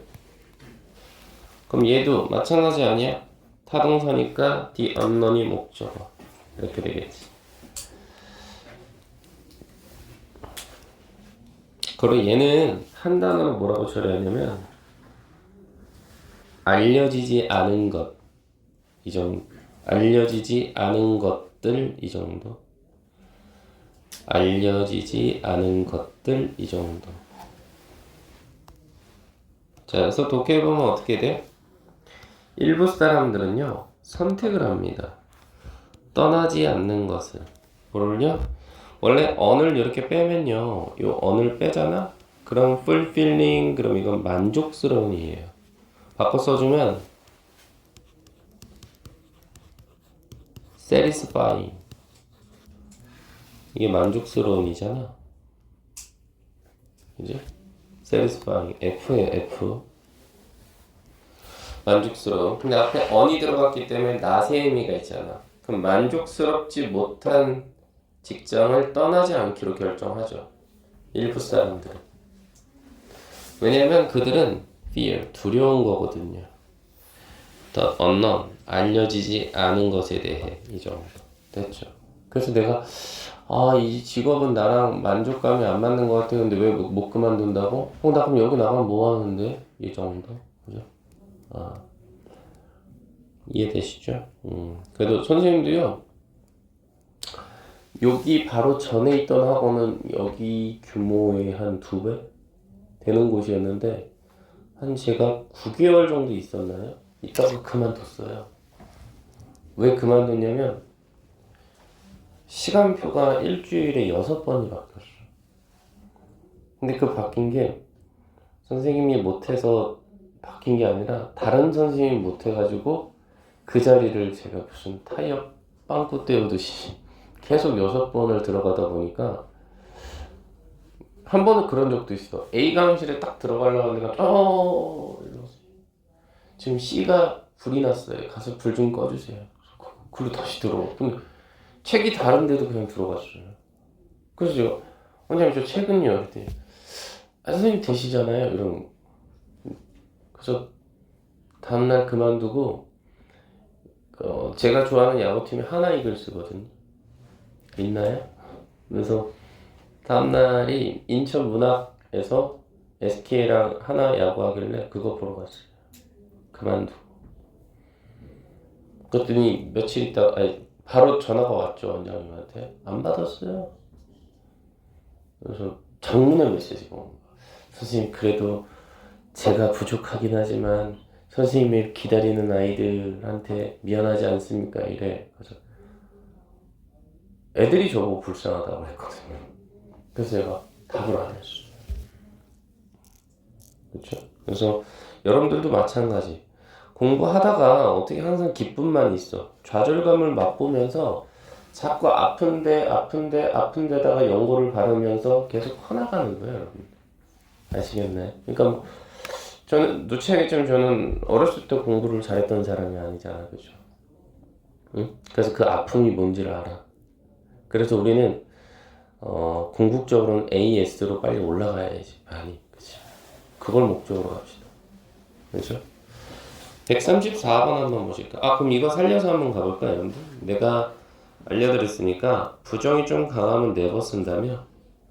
그럼 얘도 마찬가지 아니야? 타동사니까 the unknown이 목적어. 이렇게 되겠지. 그리고 얘는 한 단어로 뭐라고 처리하냐면 알려지지 않은 것 이 정도. 알려지지 않은 것들 이 정도. 알려지지 않은 것들 이 정도. 자, 그래서 독해보면 어떻게 돼? 일부 사람들은요 선택을 합니다. 떠나지 않는 것을. 뭐를요? 원래 on을 이렇게 빼면요 요 on을 빼잖아? 그럼 fulfilling, 그럼 이건 만족스러운이에요. 바꿔 써주면 satisfying. 이게 만족스러운이잖아. 그지? satisfying. F예요, F. 만족스러운. 근데 앞에 on이 들어갔기 때문에 not의 의미가 있잖아. 그럼 만족스럽지 못한 직장을 떠나지 않기로 결정하죠. 일부 사람들은. 왜냐면 그들은 fear, 두려운 거거든요. the unknown, 알려지지 않은 것에 대해. 이 정도. 됐죠. 그래서 내가 이 직업은 나랑 만족감이 안 맞는 것 같아. 근데 왜 못 그만둔다고? 나 그럼 여기 나가면 뭐 하는데? 이 정도. 그죠? 이해되시죠? 그래도 선생님도요, 여기 바로 전에 있던 학원은 여기 규모의 한 2배 되는 곳이었는데, 한 제가 9개월 정도 있었나요? 있다가 그만뒀어요. 왜 그만뒀냐면, 시간표가 일주일에 6번이 바뀌었어. 근데 그 바뀐 게 선생님이 못해서 바뀐 게 아니라 다른 선생님이 못해가지고 그 자리를 제가 무슨 타이어 빵꾸 떼우듯이 계속 6번을 들어가다 보니까 한 번은 그런 적도 있어. A 강의실에 딱 들어가려고 내가 이러면서 지금 C가 불이 났어요. 가서 불 좀 꺼주세요. 그리고 다시 들어와. 근데 책이 다른데도 그냥 들어갔어요. 그래서 제가 원장님 저 책은요? 그랬더니 선생님 되시잖아요. 이런. 그래서 다음날 그만두고 제가 좋아하는 야구팀이 하나 이글스거든요. 있나요? 그래서 다음날이 인천 문학에서 SK랑 하나 야구하길래 그거 보러 갔어요. 그만두고. 그랬더니 며칠 있다가 바로 전화가 왔죠. 원장님한테. 안 받았어요. 그래서 장문의 메시지가 온 거예요. 선생님 그래도 제가 부족하긴 하지만 선생님을 기다리는 아이들한테 미안하지 않습니까? 이래. 그래서 애들이 저보고 불쌍하다고 했거든요. 그래서 제가 답을 안 했어요. 그렇죠? 그래서 여러분들도 마찬가지. 공부하다가 어떻게 항상 기쁨만 있어. 좌절감을 맛보면서 자꾸 아픈데다가 연고를 바르면서 계속 화나가는 거예요, 여러분. 아시겠나요? 그러니까 뭐 저는 누차겠지만 저는 어렸을 때 공부를 잘했던 사람이 아니잖아, 그죠? 응? 그래서 그 아픔이 뭔지를 알아. 그래서 우리는 궁극적으로는 AS로 빨리 올라가야지, 많이, 그치? 그걸 목적으로 갑시다, 그죠? 134번 한번 보실까? 그럼 이거 살려서 한번 가볼까요, 여러분들? 내가 알려드렸으니까 부정이 좀 강하면 네버 쓴다며?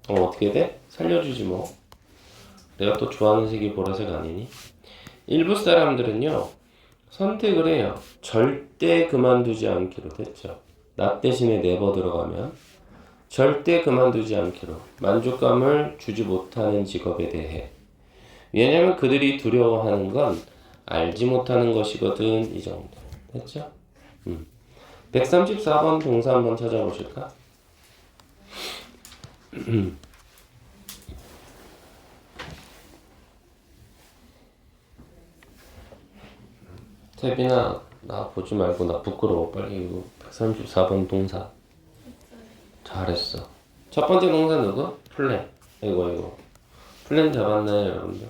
어떻게 돼? 살려주지 뭐. 내가 또 좋아하는 색이 보라색 아니니? 일부 사람들은요 선택을 해요. 절대 그만두지 않기로 됐죠. 나 대신에 네버 들어가면 절대 그만두지 않기로. 만족감을 주지 못하는 직업에 대해. 왜냐면 그들이 두려워하는 건 알지 못하는 것이거든. 이 정도 됐죠? 134번 동사 한번 찾아보실까? 태빈아 나 보지 말고 나 부끄러워. 빨리 이거 134번 동사. 잘했어. 첫 번째 동사 누구? 플랜. 이거 플랜 잡았나요 여러분들?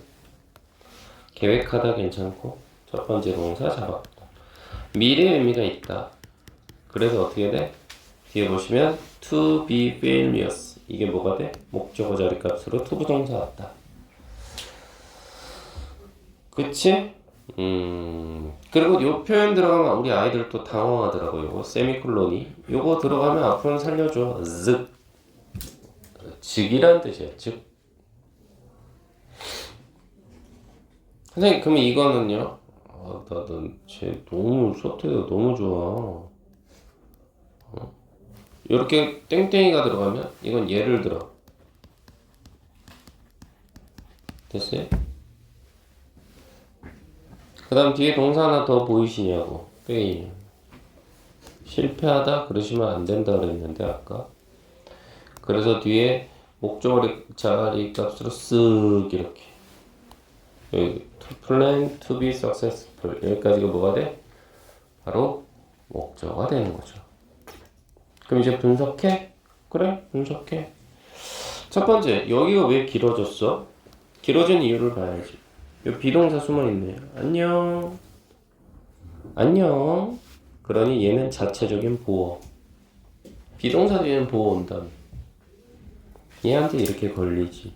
계획하다 괜찮고 첫 번째 동사 잡았고 미래 의미가 있다. 그래서 어떻게 돼? 뒤에 보시면 to be famous 이게 뭐가 돼? 목적어 자리값으로 to 부동사 왔다. 그치? 그리고 요 표현 들어가면 우리 아이들 또 당황하더라고요. 요거 세미콜론이 요거 들어가면 앞으로는 살려줘. 즉이란 뜻이야. 즉. 선생님 그러면 이거는요? 나쟤 너무 소태가 너무 좋아. 이렇게 땡땡이가 들어가면 이건 예를 들어. 됐어요? 그 다음 뒤에 동사 하나 더 보이시냐고. 페일. 실패하다 그러시면 안 된다 그랬는데 아까. 그래서 뒤에 목적어 자리 값으로 쓱 이렇게. 여기 to plan to be successful 여기까지가 뭐가 돼? 바로 목적어가 되는 거죠. 그럼 이제 분석해? 그래 분석해. 첫 번째 여기가 왜 길어졌어? 길어진 이유를 봐야지. 요 비동사 숨어있네요. 안녕. 안녕. 그러니 얘는 자체적인 보어. 비동사 뒤에는 보어 온다며. 얘한테 이렇게 걸리지.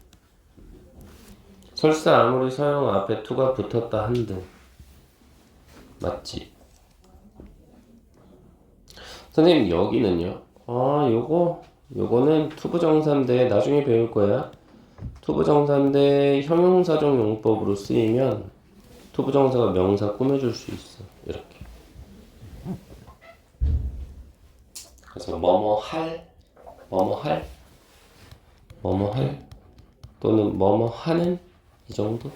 설사 아무리 서영 앞에 to가 붙었다 한들 맞지? 선생님 여기는요? 요거는 투부정사인데 나중에 배울 거야. 투부정사인데 형용사적 용법으로 쓰이면 투부정사가 명사 꾸며줄 수 있어. 이렇게. 그래서 뭐뭐할 또는 뭐뭐하는 이 정도?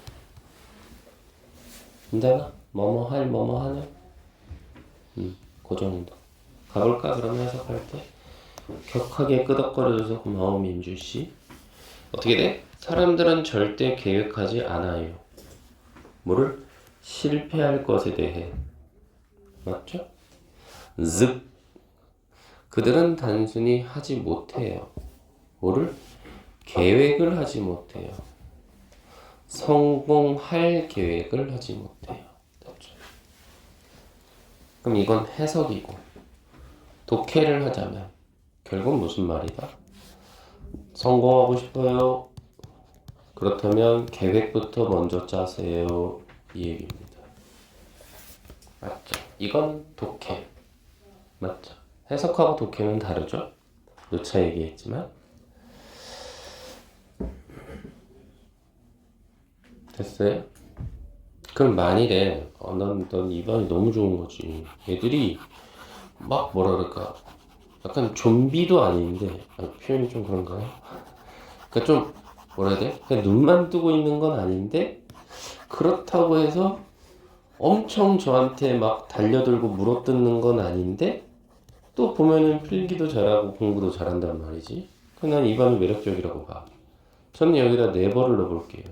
괜찮아? 뭐뭐하는? 그 정도. 가볼까? 그러면 해석할 때 격하게 끄덕거려줘서 고마워 민주씨. 어떻게 돼? 사람들은 절대 계획하지 않아요. 뭐를? 실패할 것에 대해. 맞죠? 그들은 단순히 하지 못해요. 뭐를? 계획을 하지 못해요. 성공할 계획을 하지 못해요. 됐죠? 그럼 이건 해석이고, 독해를 하자면 결국 무슨 말이다? 성공하고 싶어요. 그렇다면 계획부터 먼저 짜세요. 이 얘기입니다. 맞죠? 이건 독해. 맞죠? 해석하고 독해는 다르죠? 누차 얘기했지만. 됐어요? 그럼 만일에 난 이반이 너무 좋은 거지. 애들이 막 뭐라 그럴까, 약간 좀비도 아닌데, 표현이 좀 그런가요? 그러니까 좀 뭐라 해야 돼? 그냥 눈만 뜨고 있는 건 아닌데, 그렇다고 해서 엄청 저한테 막 달려들고 물어뜯는 건 아닌데, 또 보면은 필기도 잘하고 공부도 잘한단 말이지. 그럼 난 이반이 매력적이라고 봐. 저는 여기다 네버를 넣어볼게요.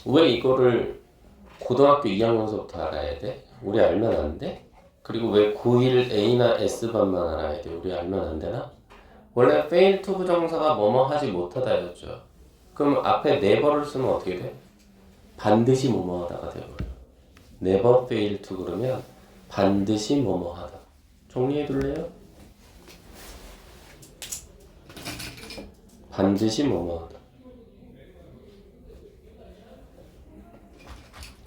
왜 이거를 고등학교 2학년서부터 알아야 돼? 우리 알면 안 돼? 그리고 왜 9일 A나 S반만 알아야 돼? 우리 알면 안 되나? 원래 fail to 부정사가 뭐뭐 하지 못하다였죠. 그럼 앞에 never를 쓰면 어떻게 돼? 반드시 뭐뭐 하다가 되어버려. never fail to 그러면 반드시 뭐뭐 하다. 정리해 둘래요? 반드시 뭐뭐 하다.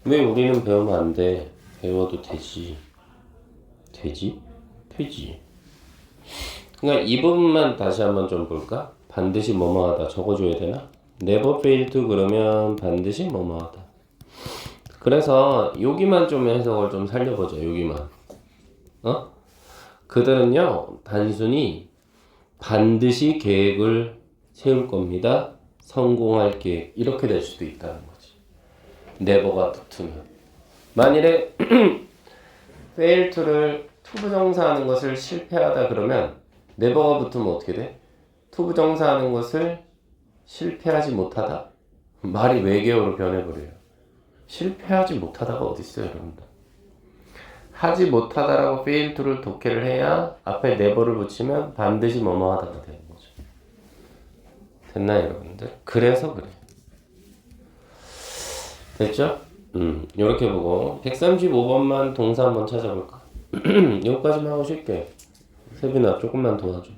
왜 우리는 배우면 안 돼? 배워도 되지. 되지? 되지. 그러니까 이 부분만 다시 한번 좀 볼까? 반드시 뭐뭐 하다 적어줘야 되나? never fail to 그러면 반드시 뭐뭐 하다. 그래서 여기만 좀 해석을 좀 살려보자. 여기만. 그들은요 단순히 반드시 계획을 세울 겁니다. 성공할 계획. 이렇게 될 수도 있다는 거지. never가 붙으면. 만일에 fail to를 투부정사 하는 것을 실패하다 그러면 never가 붙으면 어떻게 돼? 투부정사 하는 것을 실패하지 못하다. 말이 외계어로 변해버려요. 실패하지 못하다가 어딨어요, 여러분들. 하지 못하다라고 fail to를 독해를 해야 앞에 never를 붙이면 반드시 뭐뭐 하다가 되는 거죠. 됐나요, 여러분들? 그래서 그래. 됐죠? 이렇게 보고 135번만 동사 한번 찾아볼까? 여기까지만 하고 쉴게. 세빈아 조금만 도와줘.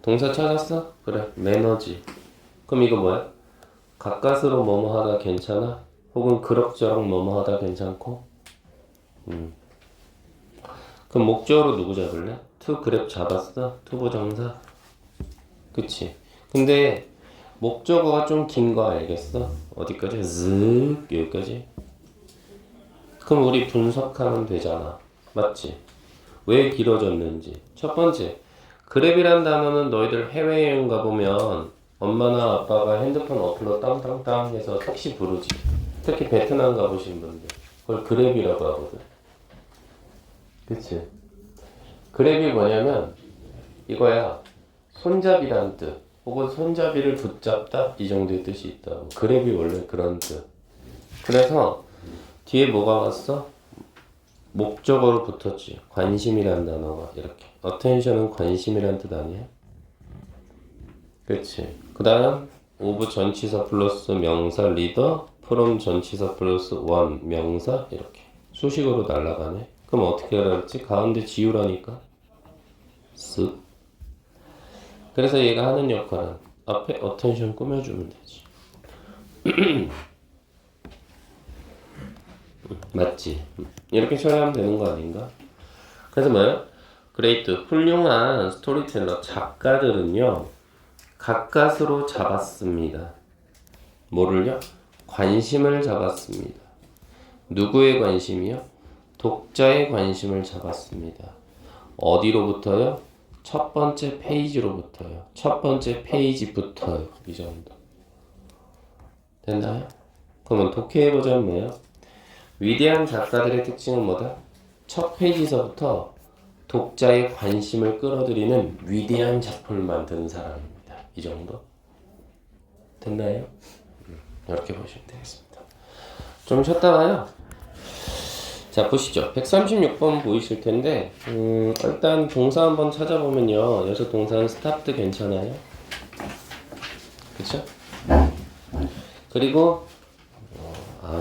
동사 찾았어? 그래, 매너지. 그럼 이거 뭐야? 가까스로 뭐뭐 하다 괜찮아? 혹은 그럭저럭 뭐뭐 하다 괜찮고? 그럼 목적으로 누구 잡을래? to 그랩 잡았어? to 부정사? 그치? 근데 목적어가 좀 긴 거 알겠어? 어디까지? 쓱 여기까지? 그럼 우리 분석하면 되잖아. 맞지? 왜 길어졌는지. 첫 번째, 그랩이란 단어는 너희들 해외여행 가보면 엄마나 아빠가 핸드폰 어플로 땅땅땅 해서 택시 부르지. 특히 베트남 가보신 분들 그걸 그랩이라고 하거든. 그치? 그랩이 뭐냐면 이거야. 손잡이란 뜻 혹은 손잡이를 붙잡다 이 정도의 뜻이 있다고. 그랩이 원래 그런 뜻. 그래서 뒤에 뭐가 왔어? 목적어로 붙었지. 관심이라는 단어가 이렇게. attention은 관심이란 뜻 아니야? 그치. 그 다음 of 전치사 플러스 명사 리더 from 전치사 플러스 원 명사 이렇게 수식어로 날아가네. 그럼 어떻게 알았지? 가운데 지우라니까 쓱. 그래서 얘가 하는 역할은 앞에 attention 꾸며주면 되지. 맞지? 이렇게 처리하면 되는 거 아닌가? 그래서 뭐예요? 그레이트 훌륭한 스토리텔러 작가들은요 가까스로 잡았습니다. 뭐를요? 관심을 잡았습니다. 누구의 관심이요? 독자의 관심을 잡았습니다. 어디로부터요? 첫 번째 페이지로부터요. 첫 번째 페이지부터요. 이 정도. 됐나요? 그러면 독해해보자면 뭐예요? 위대한 작가들의 특징은 뭐다? 첫 페이지서부터 독자의 관심을 끌어들이는 위대한 작품을 만드는 사람입니다. 이 정도? 됐나요? 이렇게 보시면 되겠습니다. 좀 쉬었다가요. 자, 보시죠. 136번 보이실 텐데, 일단 동사 한번 찾아보면요. 여기서 동사는 스탑도 괜찮아요. 그쵸? 그리고,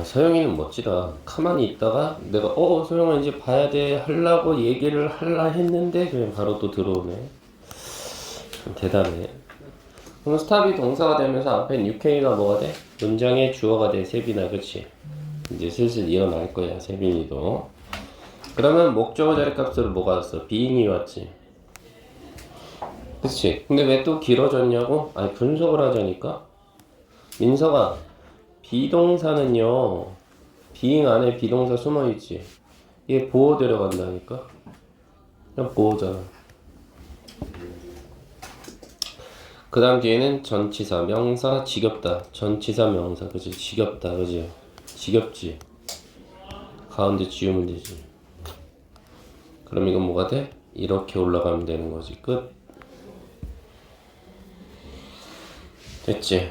서영이는 멋지다. 가만히 있다가 내가, 서영아 이제 봐야 돼. 하려고 얘기를 할라 했는데, 그냥 바로 또 들어오네. 대단해. 그럼 스탑이 동사가 되면서 앞에 UK가 뭐가 돼? 문장의 주어가 돼. 세빈아, 그치? 이제 슬슬 일어날 거야, 세빈이도. 그러면 목적어 자리 값으로 뭐가 왔어? being이 왔지. 그치? 근데 왜 또 길어졌냐고? 아니, 분석을 하자니까? 민서가, 비동사는요, being 안에 비동사 숨어있지. 얘 보호 데려간다니까? 그냥 보호잖아. 그 다음 뒤에는 전치사, 명사, 지겹다. 전치사, 명사, 그치? 지겹다, 그치? 지겹지? 가운데 지우면 되지. 그럼 이건 뭐가 돼? 이렇게 올라가면 되는 거지. 끝. 됐지?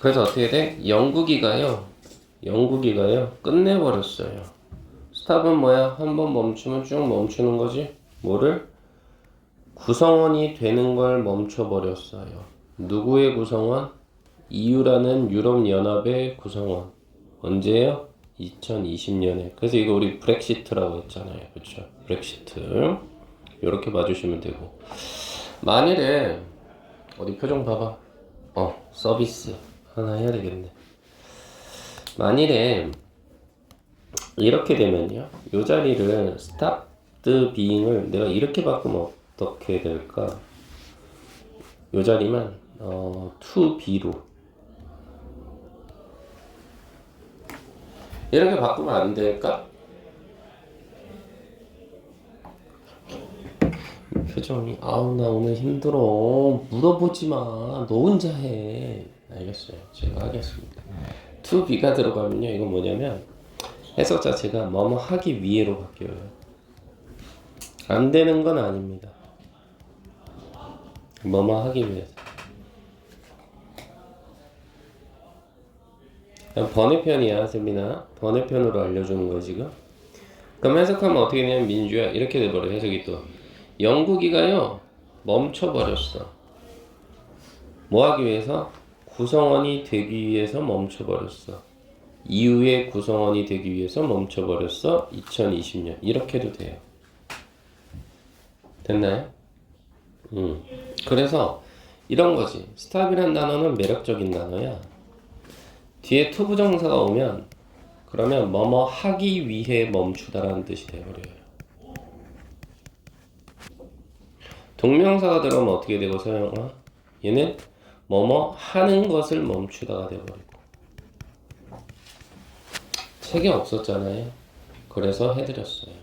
그래서 어떻게 돼? 영국이가요, 끝내버렸어요. 스탑은 뭐야? 한번 멈추면 쭉 멈추는 거지? 뭐를? 구성원이 되는 걸 멈춰버렸어요. 누구의 구성원? EU라는 유럽연합의 구성원. 언제요? 2020년에. 그래서 이거 우리 브렉시트라고 했잖아요. 그쵸? 브렉시트. 이렇게 봐주시면 되고. 만일에, 어디 표정 봐봐. 서비스. 하나 해야 되겠네. 만일에, 이렇게 되면요. 이 자리를, stop the being을 내가 이렇게 바꾸면 어떻게 될까? 이 자리만, to be로. 이렇게 바꾸면 안 될까? 표정이 나 오늘 힘들어. 물어보지 마. 너 혼자 해. 알겠어요. 제가 하겠습니다. to be가 들어가면요. 이건 뭐냐면 해석 자체가 뭐뭐 하기 위해로 바뀌어요. 안 되는 건 아닙니다. 뭐뭐 하기 위해서. 번외편이야, 세민아. 번외편으로 알려주는 거야, 지금. 그럼 해석하면 어떻게 되냐면, 민주야, 이렇게 돼버려, 해석이 또. 영국이가요, 멈춰버렸어. 뭐 하기 위해서? 구성원이 되기 위해서 멈춰버렸어. 이후에 구성원이 되기 위해서 멈춰버렸어. 2020년. 이렇게 해도 돼요. 됐나요? 그래서, 이런 거지. 스탑이란 단어는 매력적인 단어야. 뒤에 to 부정사가 오면 그러면 뭐뭐 하기 위해 멈추다라는 뜻이 되어버려요. 동명사가 들어오면 어떻게 되고 서영아? 얘는 뭐뭐 하는 것을 멈추다가 되어버리고. 책에 없었잖아요. 그래서 해드렸어요.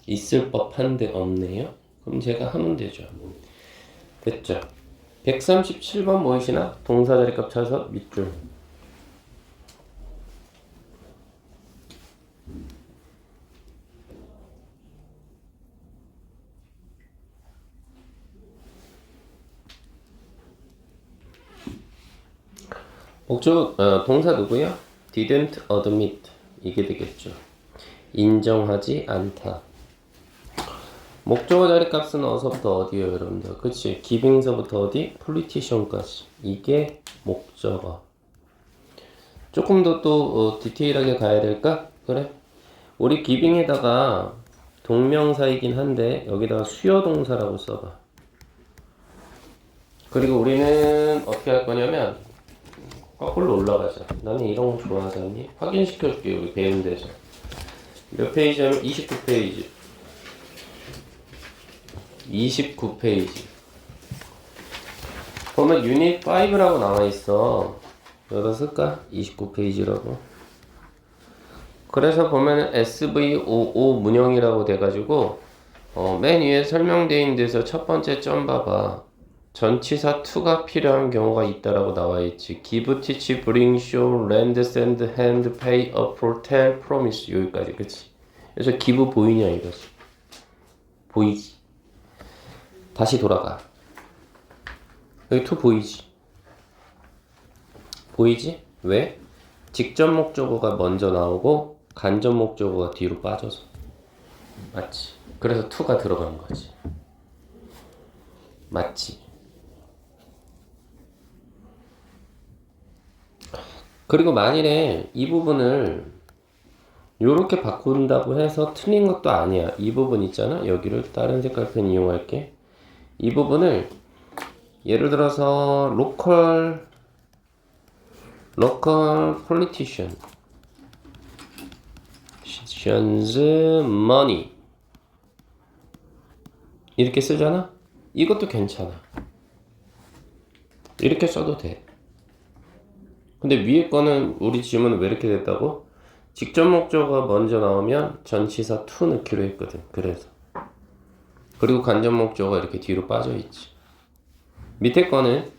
있을 법한데 없네요. 그럼 제가 하면 되죠. 됐죠? 137번 보이시나? 동사 자리값 찾아서 밑줄. 목적 동사 누구야? didn't admit. 이게 되겠죠. 인정하지 않다. 목적어 자리값은 어서부터 어디예요, 여러분들? 그치? 기빙서부터 어디? politician까지. 이게 목적어. 조금 더 또 디테일하게 가야 될까? 그래? 우리 기빙에다가 동명사이긴 한데 여기다가 수요동사라고 써봐. 그리고 우리는 어떻게 할 거냐면 거꾸로 올라가자. 나는 이런 거 좋아하지 않니? 확인시켜줄게, 우리 배운 데서. 몇 페이지냐면 29페이지. 29페이지. 보면 유닛 5라고 나와있어. 여기다 쓸까? 29페이지라고. 그래서 보면 SVOO 문형이라고 돼가지고 맨 위에 설명되어 있는 데서 첫 번째 점 봐봐. 전치사 to가 필요한 경우가 있다라고 나와있지. give, teach, bring, show, lend, send, hand, pay, offer, tell, promise. 여기까지, 그치? 그래서 give 보이냐 이거지. 보이지? 다시 돌아가. 여기 to 보이지? 보이지? 왜? 직접 목적어가 먼저 나오고 간접 목적어가 뒤로 빠져서. 맞지? 그래서 to가 들어간 거지. 맞지? 그리고 만일에 이 부분을 요렇게 바꾼다고 해서 틀린 것도 아니야. 이 부분 있잖아. 여기를 다른 색깔 펜 이용할게. 이 부분을 예를 들어서 local politicians money 이렇게 쓰잖아. 이것도 괜찮아. 이렇게 써도 돼. 근데 위에 거는 우리 질문은 왜 이렇게 됐다고? 직접 목적어가 먼저 나오면 전치사 to 넣기로 했거든. 그래서. 그리고 간접 목적어가 이렇게 뒤로 빠져 있지. 밑에 거는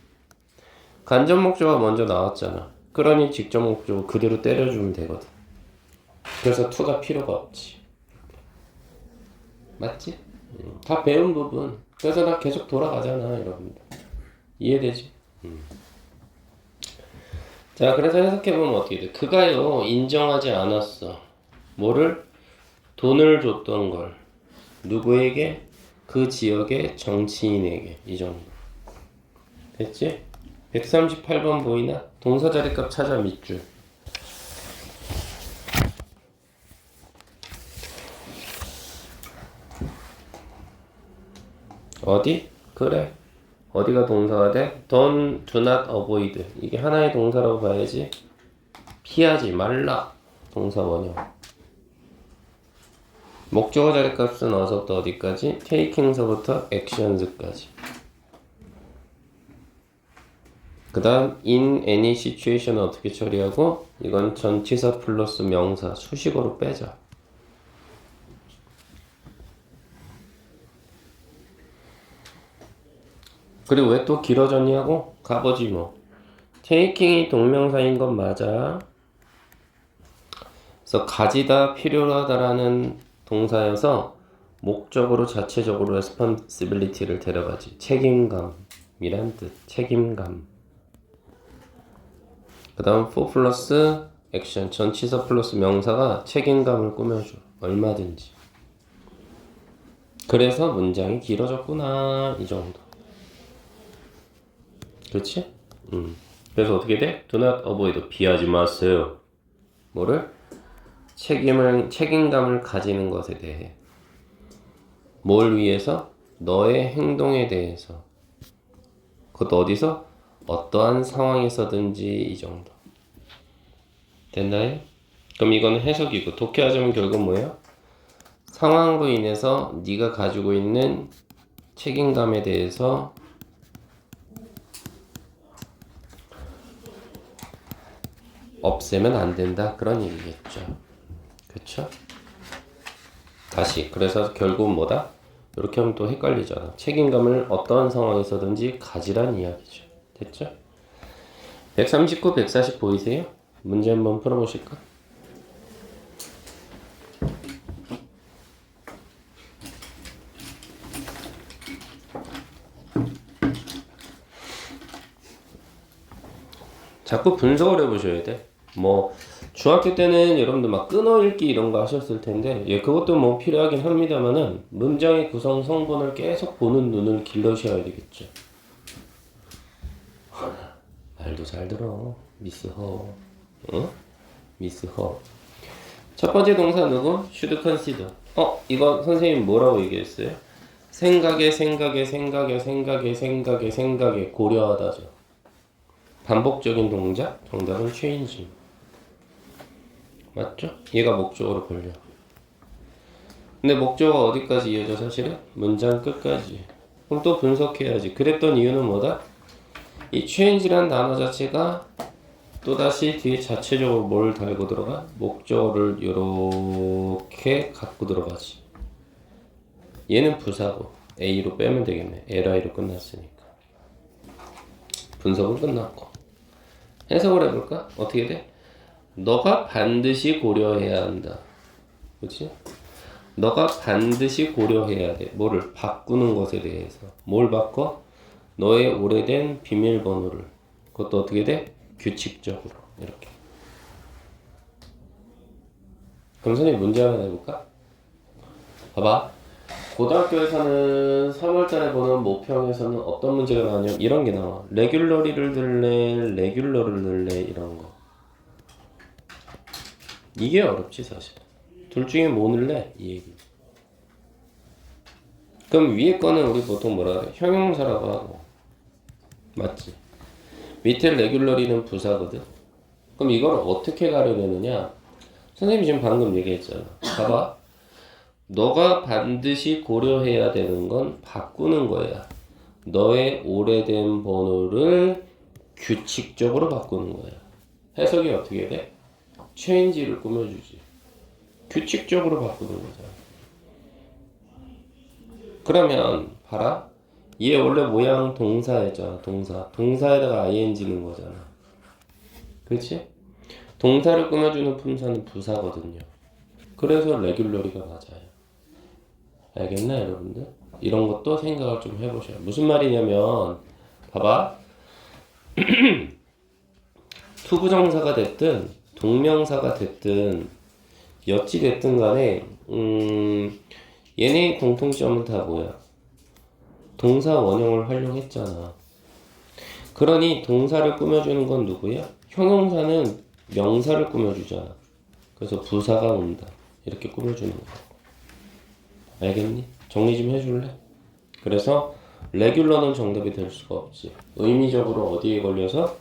간접 목적어가 먼저 나왔잖아. 그러니 직접 목적어 그대로 때려주면 되거든. 그래서 to가 필요가 없지. 맞지? 다 배운 부분. 그래서 나 계속 돌아가잖아, 여러분들. 이해되지? 자, 그래서 해석해보면 어떻게 돼? 그가요, 인정하지 않았어. 뭐를? 돈을 줬던 걸. 누구에게? 그 지역의 정치인에게. 이 정도. 됐지? 138번 보이나? 동사 자리값 찾아 밑줄. 어디? 그래. 어디가 동사가 돼? Don't, do not avoid. 이게 하나의 동사라고 봐야지. 피하지 말라. 동사 원형. 목적어 자리값은 어서부터 어디까지? taking서부터 actions까지. 그 다음 in any situation은 어떻게 처리하고? 이건 전치사 플러스 명사 수식어로 빼자. 그리고 왜 또 길어졌냐고? 가보지 뭐. taking이 동명사인 건 맞아. 그래서 가지다, 필요로 하다라는 동사여서 목적으로 자체적으로 responsibility를 데려가지. 책임감이란 뜻. 책임감. 그 다음 for 플러스 액션. 전치사 플러스 명사가 책임감을 꾸며줘. 얼마든지. 그래서 문장이 길어졌구나. 이 정도. 그렇지? 그래서 어떻게 돼? Do not avoid. 피하지 마세요. 뭐를? 책임감을 가지는 것에 대해. 뭘 위해서? 너의 행동에 대해서. 그것도 어디서? 어떠한 상황에서든지 이 정도. 됐나요? 그럼 이거는 해석이고 독해하자면 결국 뭐예요? 상황으로 인해서 네가 가지고 있는 책임감에 대해서 없애면 안 된다. 그런 얘기겠죠. 그쵸? 다시. 그래서 결국은 뭐다? 이렇게 하면 또 헷갈리잖아. 책임감을 어떠한 상황에서든지 가지란 이야기죠. 됐죠? 139, 140 보이세요? 문제 한번 풀어보실까? 자꾸 분석을 해보셔야 돼. 뭐 중학교 때는 여러분들 막 끊어읽기 이런 거 하셨을 텐데 예, 그것도 뭐 필요하긴 합니다만은 문장의 구성 성분을 계속 보는 눈을 길러셔야 되겠죠. 말도 잘 들어. 미스 허. 응? 미스 허. 첫 번째 동사 누구? should consider. 이거 선생님 뭐라고 얘기했어요? 생각에 고려하다죠. 반복적인 동작? 정답은 change. 맞죠? 얘가 목적어로 걸려. 근데 목적어가 어디까지 이어져 사실은? 문장 끝까지. 그럼 또 분석해야지. 그랬던 이유는 뭐다? 이 change란 단어 자체가 또다시 뒤에 자체적으로 뭘 달고 들어가? 목적어를 이렇게 갖고 들어가지. 얘는 부사고 A로 빼면 되겠네. LI로 끝났으니까. 분석은 끝났고. 해석을 해볼까? 어떻게 돼? 너가 반드시 고려해야 한다. 그치? 너가 반드시 고려해야 돼. 뭐를? 바꾸는 것에 대해서. 뭘 바꿔? 너의 오래된 비밀번호를. 그것도 어떻게 돼? 규칙적으로. 이렇게. 그럼 선생님 문제 하나 내볼까? 봐봐. 고등학교에서는 3월달에 보는 모평에서는 어떤 문제가 나오냐면 이런 게 나와. 레귤러리를 넣을래, 레귤러를 넣을래 이런 거. 이게 어렵지 사실. 둘 중에 뭐 넣을래? 이 얘기. 그럼 위에 거는 우리 보통 뭐라 그래? 형용사라고 하고. 맞지? 밑에 레귤러리는 부사거든. 그럼 이걸 어떻게 가려내느냐? 선생님이 지금 방금 얘기했잖아. 봐봐. 너가 반드시 고려해야 되는 건 바꾸는 거야. 너의 오래된 번호를 규칙적으로 바꾸는 거야. 해석이 어떻게 돼? change를 꾸며주지. 규칙적으로 바꾸는 거잖아. 그러면 봐라. 얘 원래 모양 동사였잖아. 동사에다가 ing 넣은 거잖아. 그렇지? 동사를 꾸며주는 품사는 부사거든요. 그래서 레귤러리가 맞아요. 알겠나 여러분들? 이런 것도 생각을 좀 해보셔요. 무슨 말이냐면 봐봐. 투부정사가 됐든 동명사가 됐든 어찌 됐든 간에 얘네의 공통점은 다 뭐야? 동사 원형을 활용했잖아. 그러니 동사를 꾸며주는 건 누구야? 형용사는 명사를 꾸며주잖아. 그래서 부사가 온다. 이렇게 꾸며주는 거야. 알겠니? 정리 좀 해줄래? 그래서 레귤러는 정답이 될 수가 없지. 의미적으로 어디에 걸려서?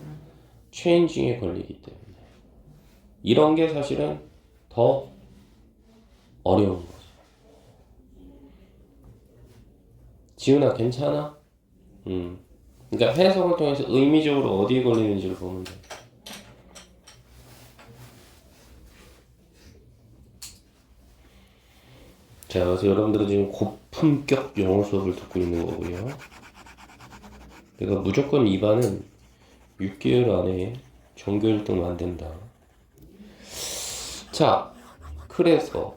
체인징에 걸리기 때문에. 이런 게 사실은 더 어려운 거지. 지훈아 괜찮아? 그러니까 해석을 통해서 의미적으로 어디에 걸리는지를 보면 돼. 자, 그래서 여러분들은 지금 고품격 영어 수업을 듣고 있는 거고요. 내가 무조건 2반은 6개월 안에 전교 1등 만든다. 자, 그래서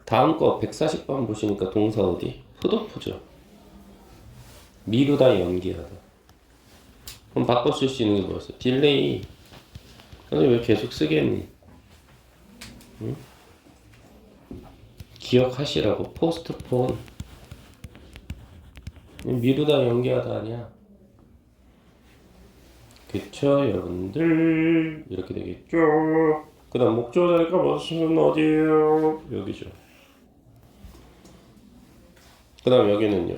다음 거 140번 보시니까 동사 어디? 푸드푸죠. 미루다 연기하다. 그럼 바꿔 쓸 수 있는 게 뭐였어? 딜레이. 근데 왜 계속 쓰겠니? 응? 기억하시라고. 포스트폰. 미루다 연기하다 아니야. 그쵸 여러분들. 이렇게 되겠죠. 그 다음 목적어 자리가 무슨 어디에요? 여기죠. 그 다음 여기는요.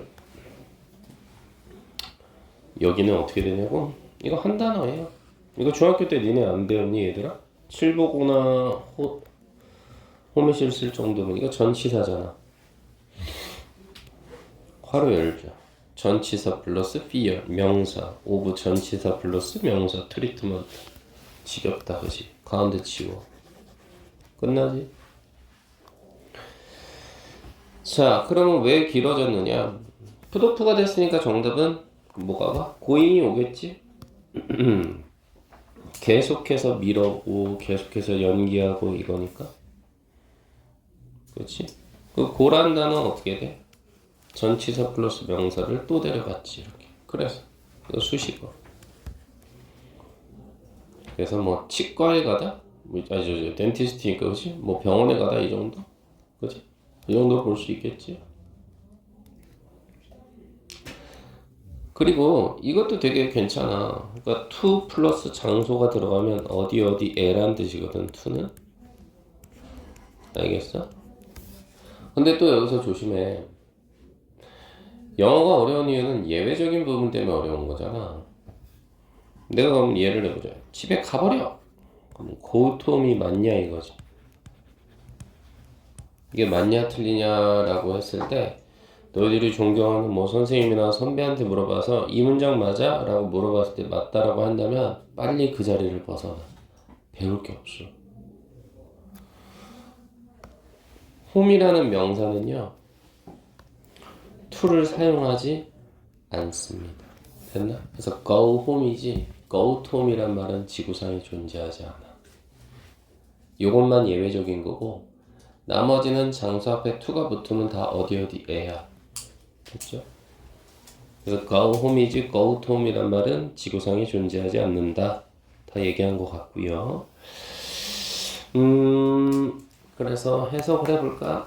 여기는 어떻게 되냐고? 이거 한 단어예요. 이거 중학교 때 니네 안 배웠니 얘들아? 칠보거나 호미실 쓸 정도면 이거 전치사잖아. 화로 열자. 전치사 플러스 fear 명사. 오브 전치사 플러스 명사 트리트먼트. 지겹다 그지? 가운데 치워. 끝나지? 자 그러면 왜 길어졌느냐? 푸드푸가 됐으니까 정답은 뭐가 와? 고인이 오겠지? 계속해서 미뤄고 계속해서 연기하고 이거니까. 그렇지? 그 고란 단어 어떻게 돼? 전치사 플러스 명사를 또 데려갔지 이렇게. 그래서 이거 수식어. 그래서 뭐 치과에 가다, 아니 덴티스트니까 그렇지? 뭐 병원에 가다 이 정도, 그렇지? 이 정도 볼 수 있겠지. 그리고 이것도 되게 괜찮아. 그러니까 to 플러스 장소가 들어가면 어디 어디에란 뜻이거든. to는. 알겠어? 근데 또 여기서 조심해. 영어가 어려운 이유는 예외적인 부분 때문에 어려운 거잖아. 내가 그럼 예를 내보자. 집에 가버려. 그럼 go to이 맞냐 이거지. 이게 맞냐 틀리냐라고 했을 때 너희들이 존경하는 뭐 선생님이나 선배한테 물어봐서 이 문장 맞아? 라고 물어봤을 때 맞다라고 한다면 빨리 그 자리를 벗어나. 배울 게 없어. 홈이라는 명사는요 to를 사용하지 않습니다. 됐나? 그래서 go home이지 go to home이란 말은 지구상에 존재하지 않아. 요것만 예외적인 거고 나머지는 장소 앞에 to가 붙으면 다 어디에야. 됐죠? 그래서 go home이지 go to home이란 말은 지구상에 존재하지 않는다. 다 얘기한 것 같고요. 그래서 해석을 해볼까?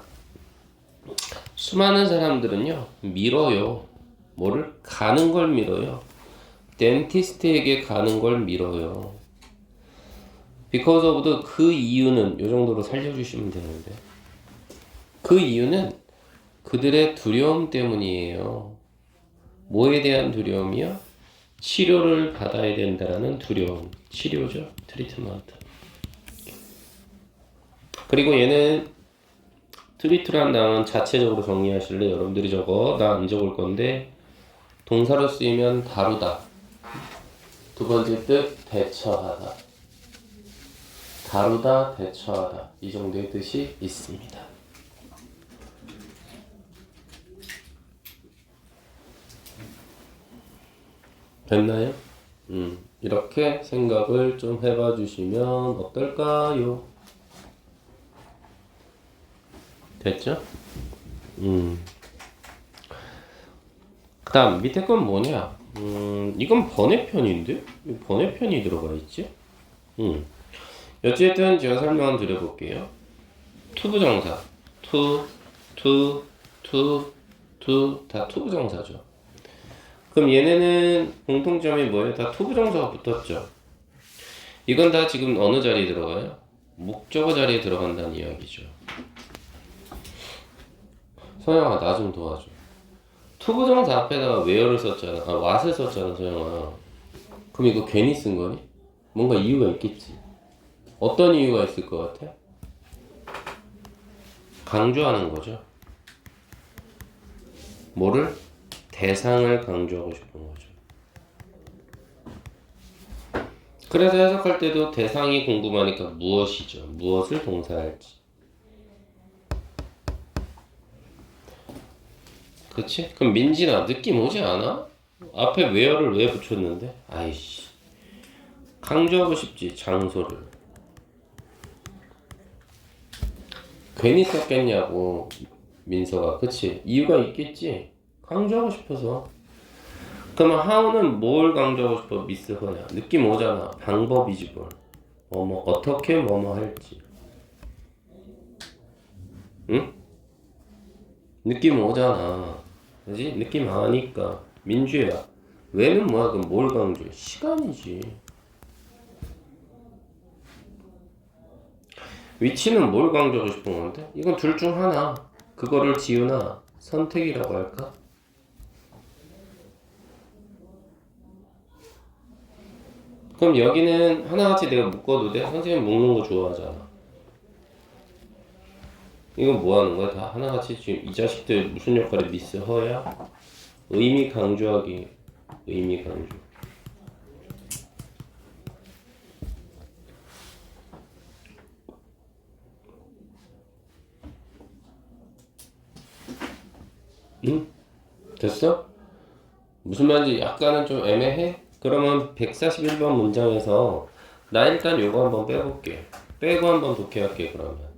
수많은 사람들은요, 밀어요. 뭐를? 가는 걸 밀어요. 덴티스트에게 가는 걸 밀어요. because of the 그 이유는 요 정도로 살려주시면 되는데, 그 이유는 그들의 두려움 때문이에요. 뭐에 대한 두려움이요? 치료를 받아야 된다라는 두려움. 치료죠. 트리트먼트. 그리고 얘는 트리트란 단어는 자체적으로 정리하실래? 여러분들이 적어. 나 안 적을 건데 동사로 쓰이면 다루다. 두 번째 뜻 대처하다. 다루다, 대처하다. 이 정도의 뜻이 있습니다. 됐나요? 이렇게 생각을 좀 해봐 주시면 어떨까요? 됐죠? 그 다음 밑에 건 뭐냐? 이건 번외편인데? 왜 번외편이 들어가 있지? 어쨌든 제가 설명을 드려볼게요. 투부정사 다 투부정사죠. 그럼 얘네는 공통점이 뭐예요? 다 투부정사가 붙었죠. 이건 다 지금 어느 자리에 들어가요? 목적어 자리에 들어간다는 이야기죠. 서영아 나 좀 도와줘. 투부정사 앞에다가 where를 썼잖아. what을 썼잖아 서영아. 그럼 이거 괜히 쓴 거니? 뭔가 이유가 있겠지. 어떤 이유가 있을 것 같아? 강조하는 거죠. 뭐를? 대상을 강조하고 싶은 거죠. 그래서 해석할 때도 대상이 궁금하니까 무엇이죠? 무엇을 동사할지. 그치? 그럼 민진아 느낌 오지 않아? 앞에 where를 왜 붙였는데? 아이씨 강조하고 싶지 장소를. 괜히 썼겠냐고 민서가. 그치? 이유가 있겠지? 강조하고 싶어서. 그러면 how는 뭘 강조하고 싶어? 미스 허냐 느낌 오잖아. 방법이지 뭘. 어떻게 뭐뭐 할지. 응? 느낌 오잖아. 그지? 느낌 아니까. 민주야 왜는 뭐야? 그럼 뭘 강조해? 시간이지. 위치는 뭘 강조하고 싶은 건데? 이건 둘 중 하나. 그거를 지우나 선택이라고 할까? 그럼 여기는 하나같이 내가 묶어도 돼? 선생님 묶는 거 좋아하잖아. 이건 뭐 하는 거야? 다 하나같이 지금 이 자식들 무슨 역할이 미스 허야? 의미 강조하기. 의미 강조. 응? 됐어? 무슨 말인지 약간은 좀 애매해? 그러면 141번 문장에서 나 일단 요거 한번 빼볼게. 빼고 한번 독해할게 그러면.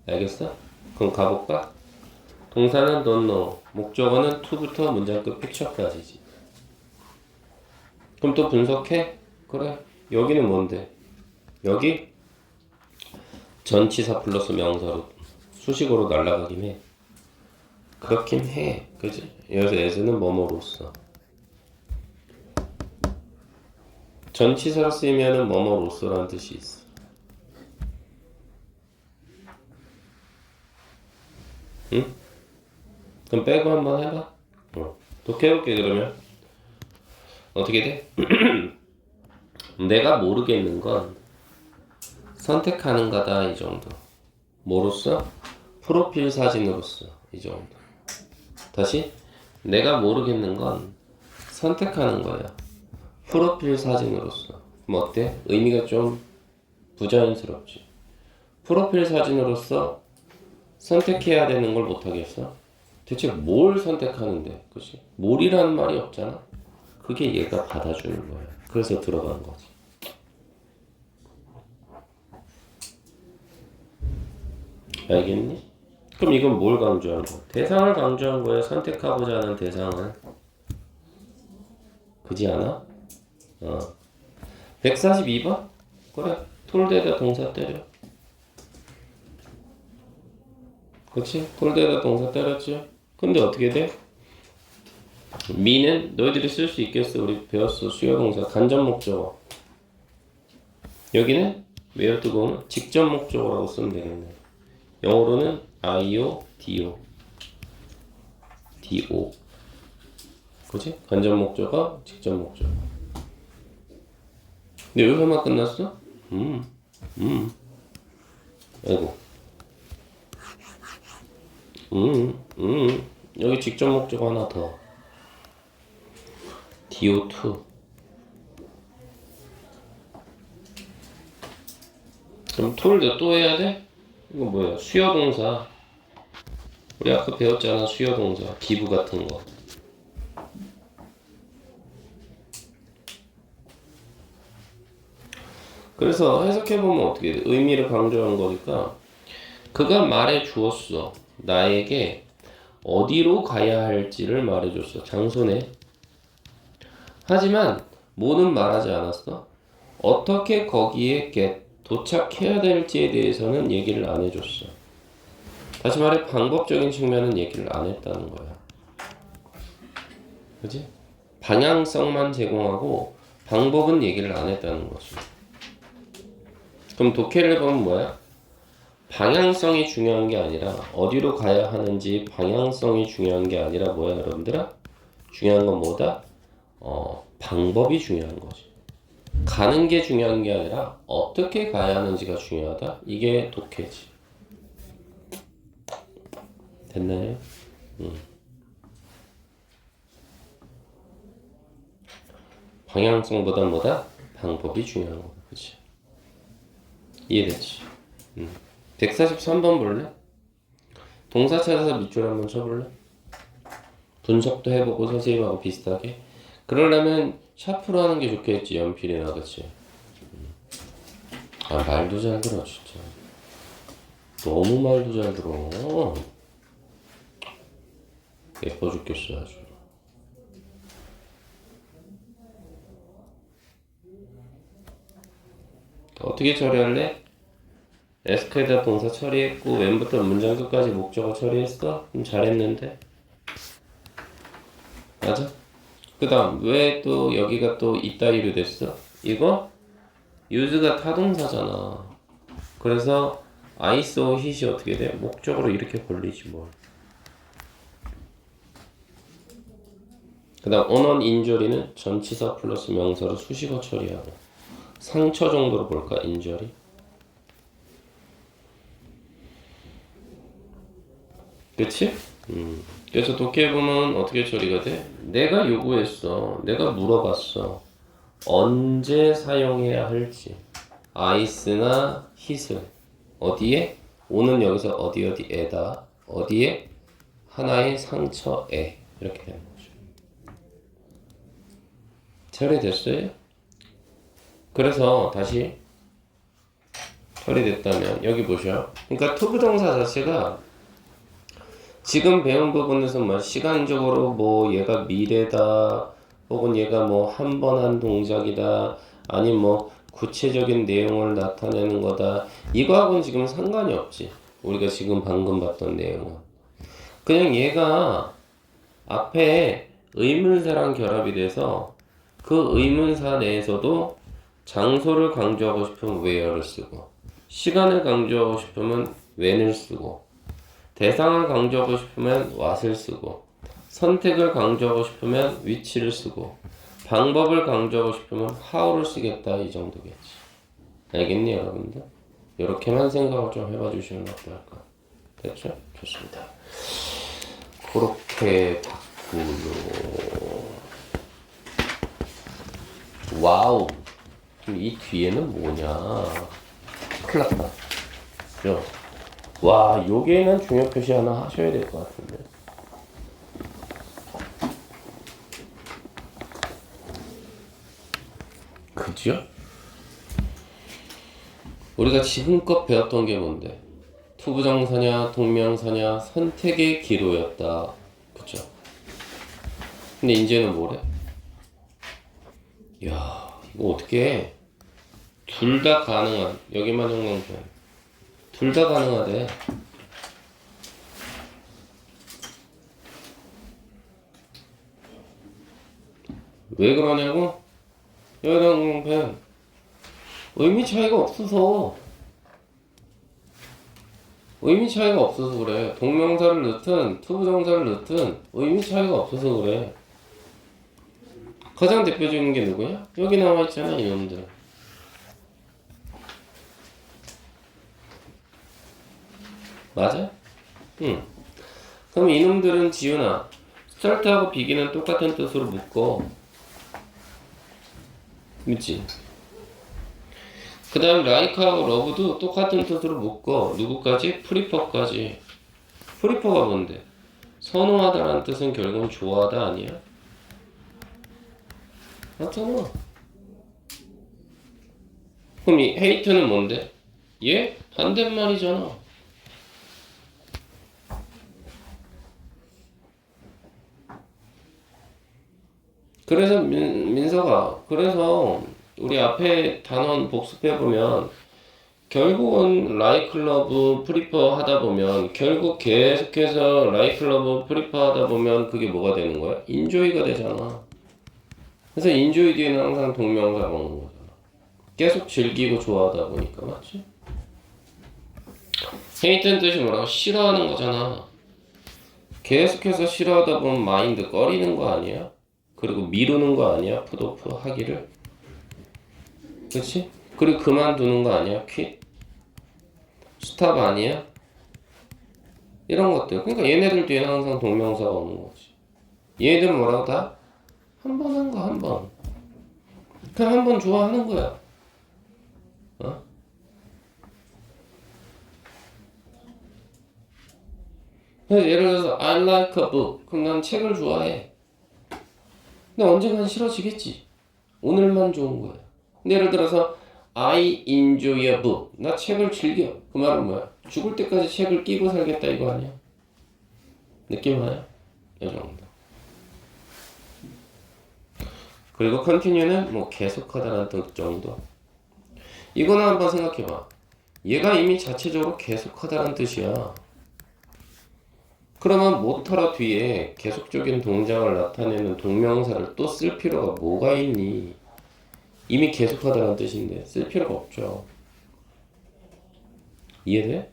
알겠어? 그럼 가볼까? 동사는 don't know, 목적어는 to부터 문장 끝 픽처까지지. 그럼 또 분석해? 그래. 여기는 뭔데? 여기 전치사 플러스 명사로 수식어로 날아가긴 해. 그렇긴 해. 그지? 여기서 as는 뭐뭐로써. 전치사로 쓰이면은 뭐뭐로써라는 뜻이 있어. 응? 그럼 빼고 한번 해봐. 독해볼게 그러면. 어떻게 돼? 내가 모르겠는 건 선택하는 거다 이 정도. 뭐로써? 프로필 사진으로서 이 정도. 다시 내가 모르겠는 건 선택하는 거야. 프로필 사진으로서. 그럼 어때? 의미가 좀 부자연스럽지. 프로필 사진으로서 선택해야 되는 걸 못하겠어? 대체 뭘 선택하는데? 그치? 뭘이라는 말이 없잖아? 그게 얘가 받아주는 거야. 그래서 들어간 거지. 알겠니? 그럼 이건 뭘 강조한 거야? 대상을 강조한 거야. 선택하고자 하는 대상을. 그지 않아? 142번? 그래. 톨대다 동사 때려. 그치? 톨대다 동사 때렸지? 근데 어떻게 돼? 미는 너희들이 쓸 수 있겠어. 우리 배웠어. 수요 동사 간접 목적어. 여기는 where to go는 직접 목적어라고 쓰면 되겠네. 영어로는 IO, DO. DO. 그치? 간접 목적어, 직접 목적어. 근데 여기서만 끝났어? 아이고. 여기 직접 목적어 하나 더. DO2. 그럼 톨드 또 해야 돼? 이거 뭐야? 수요 동사. 우리 아까 배웠잖아. 수요 동사. 기부 같은 거. 그래서 해석해보면 어떻게 돼? 의미를 강조한 거니까 그가 말해 주었어. 나에게 어디로 가야 할지를 말해줬어. 장소네. 하지만 뭐는 말하지 않았어. 어떻게 거기에 도착해야 될지에 대해서는 얘기를 안 해줬어. 다시 말해 방법적인 측면은 얘기를 안 했다는 거야. 그지? 방향성만 제공하고 방법은 얘기를 안 했다는 거지. 그럼 독해를 보면 뭐야? 방향성이 중요한 게 아니라 어디로 가야 하는지 방향성이 중요한 게 아니라 뭐야 여러분들아? 중요한 건 뭐다? 방법이 중요한 거지. 가는 게 중요한 게 아니라 어떻게 가야 하는지가 중요하다. 이게 독해지. 됐나요? 방향성보다 뭐다? 방법이 중요한 거다. 그치? 이해됐지? 143번 볼래? 동사 찾아서 밑줄 한번 쳐볼래? 분석도 해보고 선생님하고 비슷하게. 그러려면 샤프로 하는 게 좋겠지. 연필이나. 그치? 말도 잘 들어 진짜. 너무 말도 잘 들어. 예뻐 죽겠어 아주. 어떻게 처리할래? 에스크에다 동사 처리했고 왼부터 문장 끝까지 목적어 처리했어? 잘했는데? 맞아? 그 다음 왜 또 여기가 또 이따위로 됐어? 이거 use가 타동사잖아. 그래서 I saw hit이 어떻게 돼? 목적으로 이렇게 걸리지 뭘. 그 다음 언언 인저리는 전치사 플러스 명사로 수식어 처리하고 상처 정도로 볼까? 인저리. 그치? 그래서 독해보면 어떻게 처리가 돼? 내가 요구했어. 내가 물어봤어. 언제 사용해야 할지. 아이스나 hit을. 어디에? 오는 여기서 어디에다. 어디에? 하나의 상처에. 이렇게 되는 거죠. 처리됐어요? 그래서 다시 처리됐다면 여기 보셔. 그러니까 투부정사 자체가 지금 배운 부분에서 뭐 시간적으로 뭐 얘가 미래다 혹은 얘가 뭐 한 번 한 동작이다 아니면 뭐 구체적인 내용을 나타내는 거다 이거하고는 지금 상관이 없지. 우리가 지금 방금 봤던 내용은 그냥 얘가 앞에 의문사랑 결합이 돼서 그 의문사 내에서도 장소를 강조하고 싶으면 where를 쓰고 시간을 강조하고 싶으면 when을 쓰고 대상을 강조하고 싶으면 what을 쓰고 선택을 강조하고 싶으면 which를 쓰고 방법을 강조하고 싶으면 how를 쓰겠다 이 정도겠지. 알겠니 여러분들? 이렇게만 생각을 좀 해봐 주시면 어떨까? 됐죠? 좋습니다. 그렇게 바꾸요. 와우. 그럼 이 뒤에는 뭐냐? 큰일 났다. 그죠? 와, 요게는 중요 표시 하나 하셔야 될 것 같은데. 그죠? 우리가 지금껏 배웠던 게 뭔데? 투부정사냐 동명사냐 선택의 기로였다. 그쵸? 근데 이제는 뭐래? 야, 이거 어떻게 해? 둘 다 가능한, 여기만 형광펜. 둘 다 가능하대. 왜 그러냐고? 여기다 형광펜. 의미 차이가 없어서. 의미 차이가 없어서 그래. 동명사를 넣든 투부정사를 넣든 의미 차이가 없어서 그래. 가장 대표적인 게 누구야? 여기 나와 있잖아, 이놈들. 맞아? 응. 그럼 이놈들은 지훈아, start하고 beg인은 똑같은 뜻으로 묶어. 그치? 그 다음 like하고 love도 똑같은 뜻으로 묶어. 누구까지? prefer까지. prefer가 뭔데? 선호하다라는 뜻은 결국은 좋아하다 아니야? 맞잖아. 그럼 이 hate는 뭔데? 얘? 반대말이잖아. 그래서 민서가, 그래서 우리 앞에 단원 복습해보면 결국은 like, love, prefer 하다 보면 결국 계속해서 like, love, prefer 하다 보면 그게 뭐가 되는 거야? enjoy가 되잖아. 그래서 enjoy 뒤에는 항상 동명사 먹는 거잖아. 계속 즐기고 좋아하다 보니까. 맞지? hate는 뜻이 뭐라고? 싫어하는 거잖아. 계속해서 싫어하다 보면 마인드 꺼리는 거 아니야? 그리고 미루는 거 아니야? 풋오프 하기를. 그치? 그리고 그만두는 거 아니야? 퀴? 스탑 아니야? 이런 것들. 그러니까 얘네들 뒤에는 항상 동명사가 오는 거지. 얘네들은 뭐라고 다? 한 번 한 거 한 번. 그냥 한 번 좋아하는 거야. 어? 그래서 예를 들어서 I like a book. 그럼 난 책을 좋아해. 근데 언젠간 싫어지겠지. 오늘만 좋은 거야. 근데 예를 들어서 I enjoy a book. 나 책을 즐겨. 그 말은 뭐야? 죽을 때까지 책을 끼고 살겠다 이거 아니야? 느낌 와요? 이 정도. 그리고 continue는 뭐 계속하다라는 뜻 정도. 이거는 한번 생각해봐. 얘가 이미 자체적으로 계속하다라는 뜻이야. 그러면 못하라 뒤에 계속적인 동작을 나타내는 동명사를 또 쓸 필요가 뭐가 있니? 이미 계속하다라는 뜻인데 쓸 필요가 없죠. 이해돼?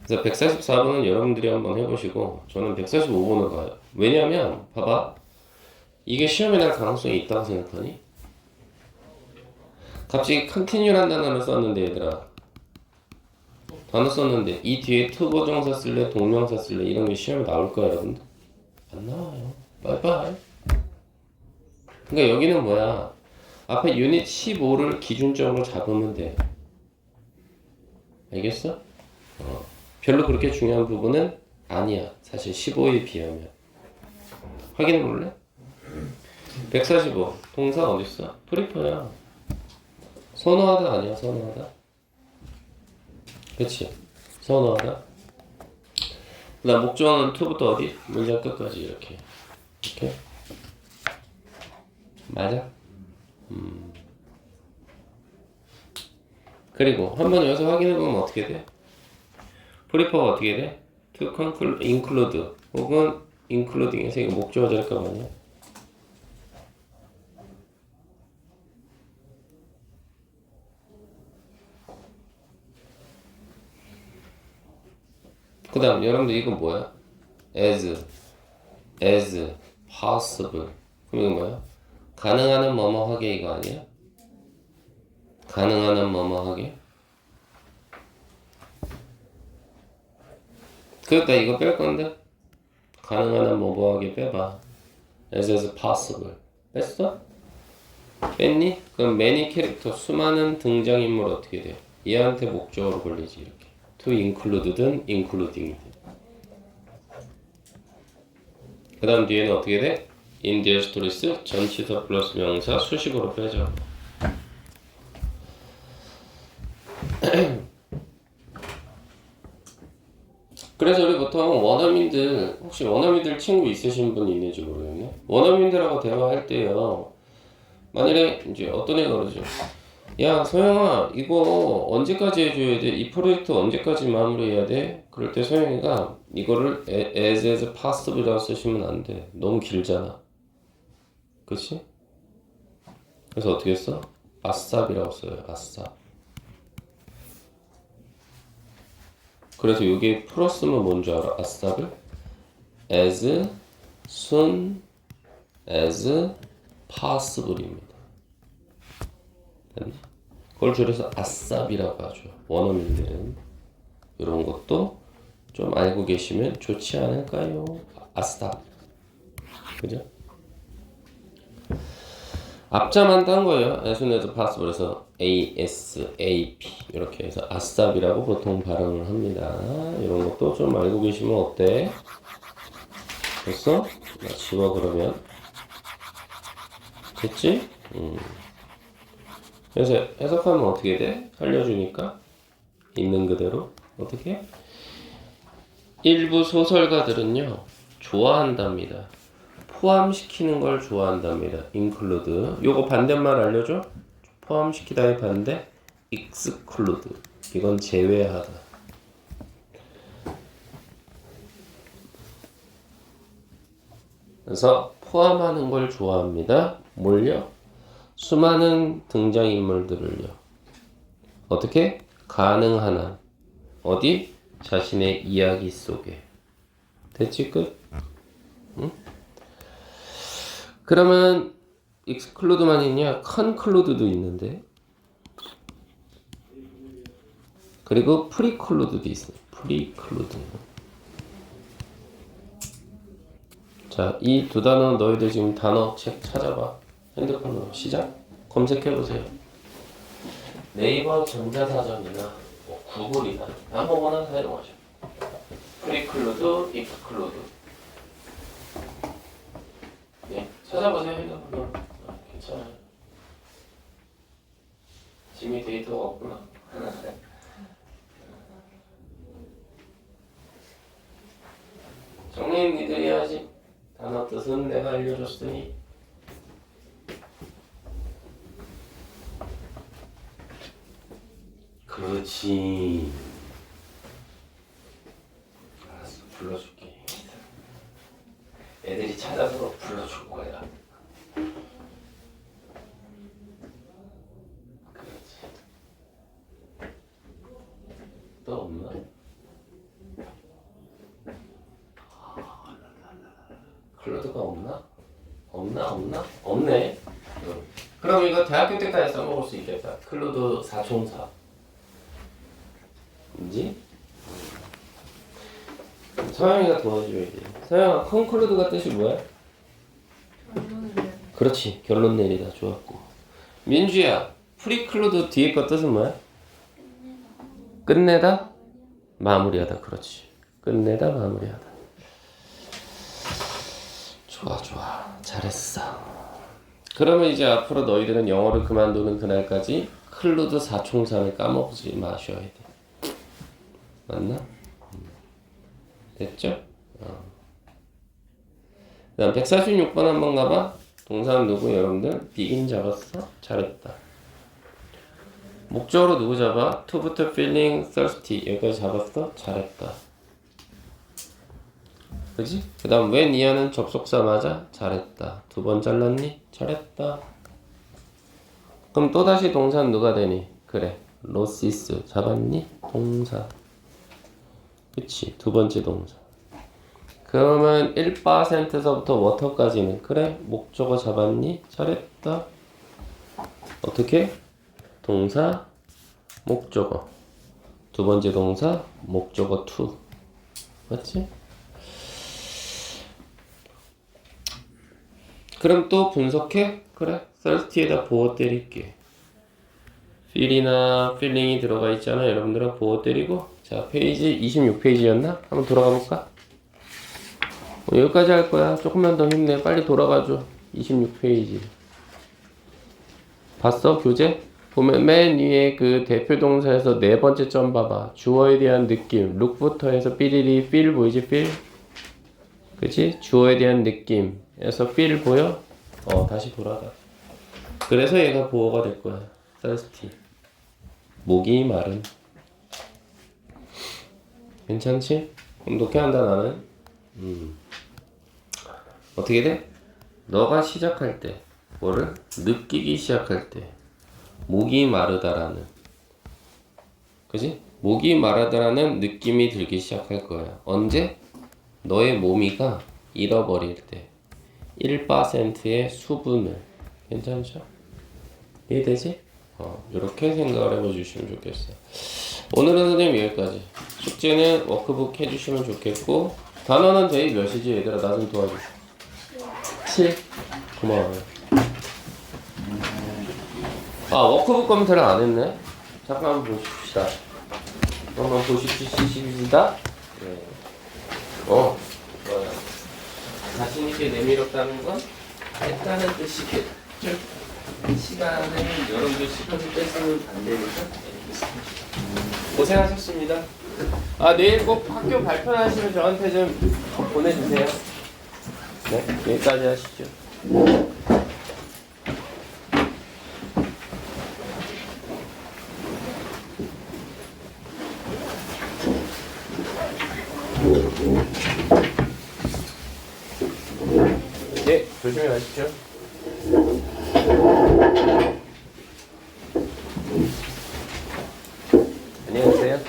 그래서 144번은 여러분들이 한번 해보시고 저는 145번을 가요. 왜냐면 봐봐. 이게 시험에 날 가능성이 있다고 생각하니? 갑자기 continue란 단어를 썼는데 얘들아. 단어 썼는데 이 뒤에 투부정사 쓸래 동명사 쓸래 이런 게 시험에 나올 거야 여러분들? 안 나와요. 빠이빠이. 그러니까 여기는 뭐야? 앞에 유닛 15를 기준점으로 잡으면 돼. 알겠어? 별로 그렇게 중요한 부분은 아니야. 사실 15에 비하면. 확인해 볼래? 145. 동사 어딨어? 프리퍼야. 선호하다 아니야? 선호하다? 그치? 선호하다. 그 다음 목적어는 to부터 어디? 문장 끝까지 이렇게. 이렇게. 맞아? 그리고 한번 여기서 확인해보면 어떻게 돼? 프리퍼가 어떻게 돼? to include 혹은 including에서 이거 목적어 될까 아니야? 그 다음 여러분들 이건 뭐야? as possible. 그럼 이거 뭐야? 가능한 뭐뭐 하게 이거 아니야? 가능한 뭐뭐 하게? 그러니까 이거 뺄 건데 가능한 뭐뭐 하게 빼봐. as possible. 뺐어? 뺐니? 그럼 many 캐릭터 수많은 등장인물 어떻게 돼? 얘한테 목적어로 걸리지 이렇게. to include든 including이든. 그 다음 뒤에는 어떻게 돼? in their stories 전치사 플러스 명사 수식어로 빼죠. 그래서 우리 보통 원어민들, 혹시 원어민들 친구 있으신 분 있는지 모르겠네. 원어민들하고 대화할 때요. 만일에 이제 어떤 애가 그러죠. 야, 소영아, 이거 언제까지 해줘야 돼? 이 프로젝트 언제까지 마무리해야 돼? 그럴 때 소영이가 이거를 as possible이라고 쓰시면 안 돼. 너무 길잖아. 그치? 그래서 어떻게 써? 아쌉이라고 써요. 아쌉. 그래서 여기 풀었으면 뭔 줄 알아? 아쌉을? as soon as possible입니다. 됐나? 그걸 줄여서 아쌉이라고 하죠. 원어민들은 이런 것도 좀 알고 계시면 좋지 않을까요? 아쌉. 그죠? 앞자만 딴 거예요. as soon as possible에서 ASAP 이렇게 해서 아쌉이라고 보통 발음을 합니다. 이런 것도 좀 알고 계시면 어때? 됐어? 나 지워 그러면. 됐지? 그래서 해석하면 어떻게 돼? 알려주니까 있는 그대로 어떻게? 일부 소설가들은요 좋아한답니다. 포함시키는 걸 좋아한답니다. include. 요거 반대말 알려줘? 포함시키다의 반대 exclude. 이건 제외하다. 그래서 포함하는 걸 좋아합니다. 뭘요? 수많은 등장인물들을요. 어떻게? 가능한 한. 어디? 자신의 이야기 속에. 됐지 끝? 응? 그러면 exclude만 있냐? conclude도 있는데. 그리고 preclude도 있어요. preclude. 자, 이 두 단어 너희들 지금 단어 책 찾아봐. 핸드폰으로 시작. 검색해보세요. 네이버 전자사전이나 뭐 구글이나 아무거나 사용하셔. 프리클루드, 익스클루드. 네, 찾아보세요 핸드폰으로. 괜찮아요. 짐이 데이터가 없구나. 정리는 니들이 해야지. 단어 뜻은 내가 알려줬으니. 그렇지. 알았어, 불러줄게. 애들이 찾아서 불러줄 거야. 그렇지. 또 없나? 클로드가 없나? 없나? 없네. 그럼 이거 대학교 때까지 써먹을 수 있겠다. 클로드 사총사. 뭐지? 서영이가 도와줘야 돼. 서영아, 컨클루드가 뜻이 뭐야? 그렇지, 결론 내리다. 좋았고. 민주야, 프리클루드 뒤에 거 뜻은 뭐야? 끝내다? 마무리하다. 그렇지. 끝내다, 마무리하다. 좋아. 잘했어. 그러면 이제 앞으로 너희들은 영어를 그만두는 그날까지 클루드 사총사를 까먹지 마셔야 돼. 맞나? 됐죠? 그 다음 146번 한번 가봐. 동사는 누구 여러분들? begin 잡았어? 잘했다. 목적으로 누구 잡아? to부터 feeling thirsty 여기까지 잡았어? 잘했다. 그지? 그 다음 when 이하는 접속사 맞아? 잘했다. 두 번 잘랐니? 잘했다. 그럼 또다시 동사는 누가 되니? 그래 losses 잡았니? 동사. 그치 두 번째 동사. 그러면 1%서부터 워터까지는 그래 목적어 잡았니? 잘했다. 어떻게? 동사 목적어 두 번째 동사 목적어 to 맞지? 그럼 또 분석해? 그래 thirsty에다 보호 때릴게. feel이나 feeling이 들어가 있잖아. 여러분들은 보호 때리고. 자 페이지 26페이지였나? 한번 돌아가 볼까? 여기까지 할 거야. 조금만 더 힘내. 빨리 돌아가줘. 26페이지 봤어? 교재? 보면 맨 위에 그 대표 동사에서 네 번째 점 봐봐. 주어에 대한 느낌. look부터 해서 삐리리 feel 보이지? feel? 그치? 주어에 대한 느낌에서 feel 보여? 다시 돌아가. 그래서 얘가 보어가 될 거야. thirsty. 목이 마른. 괜찮지? 그럼 놓게 한다 나는. 어떻게 돼? 너가 시작할 때 뭐를? 느끼기 시작할 때 목이 마르다라는, 그지? 목이 마르다라는 느낌이 들기 시작할 거야. 언제? 너의 몸이가 잃어버릴 때 1%의 수분을. 괜찮죠? 이해되지? 이렇게 생각을 해보시면 좋겠어. 오늘은 선생님 여기까지. 숙제는 워크북 해주시면 좋겠고, 단어는 데이 몇이지 얘들아? 나 좀 도와줘. 7? 고마워요. 워크북 컴퓨터를 안 했네? 잠깐 한번 보십시다. 한번 보십시다. 네. 좋아요. 자신있게 내밀었다는 건 했다는 뜻이겠죠. 시간을 여러분들 시간을 뺏으면 안 되니까. 고생하셨습니다. 내일 꼭 학교 발표하시면 저한테 좀 보내주세요. 네, 여기까지 하시죠. 네, 조심히 가십시오. 안녕히 계세요.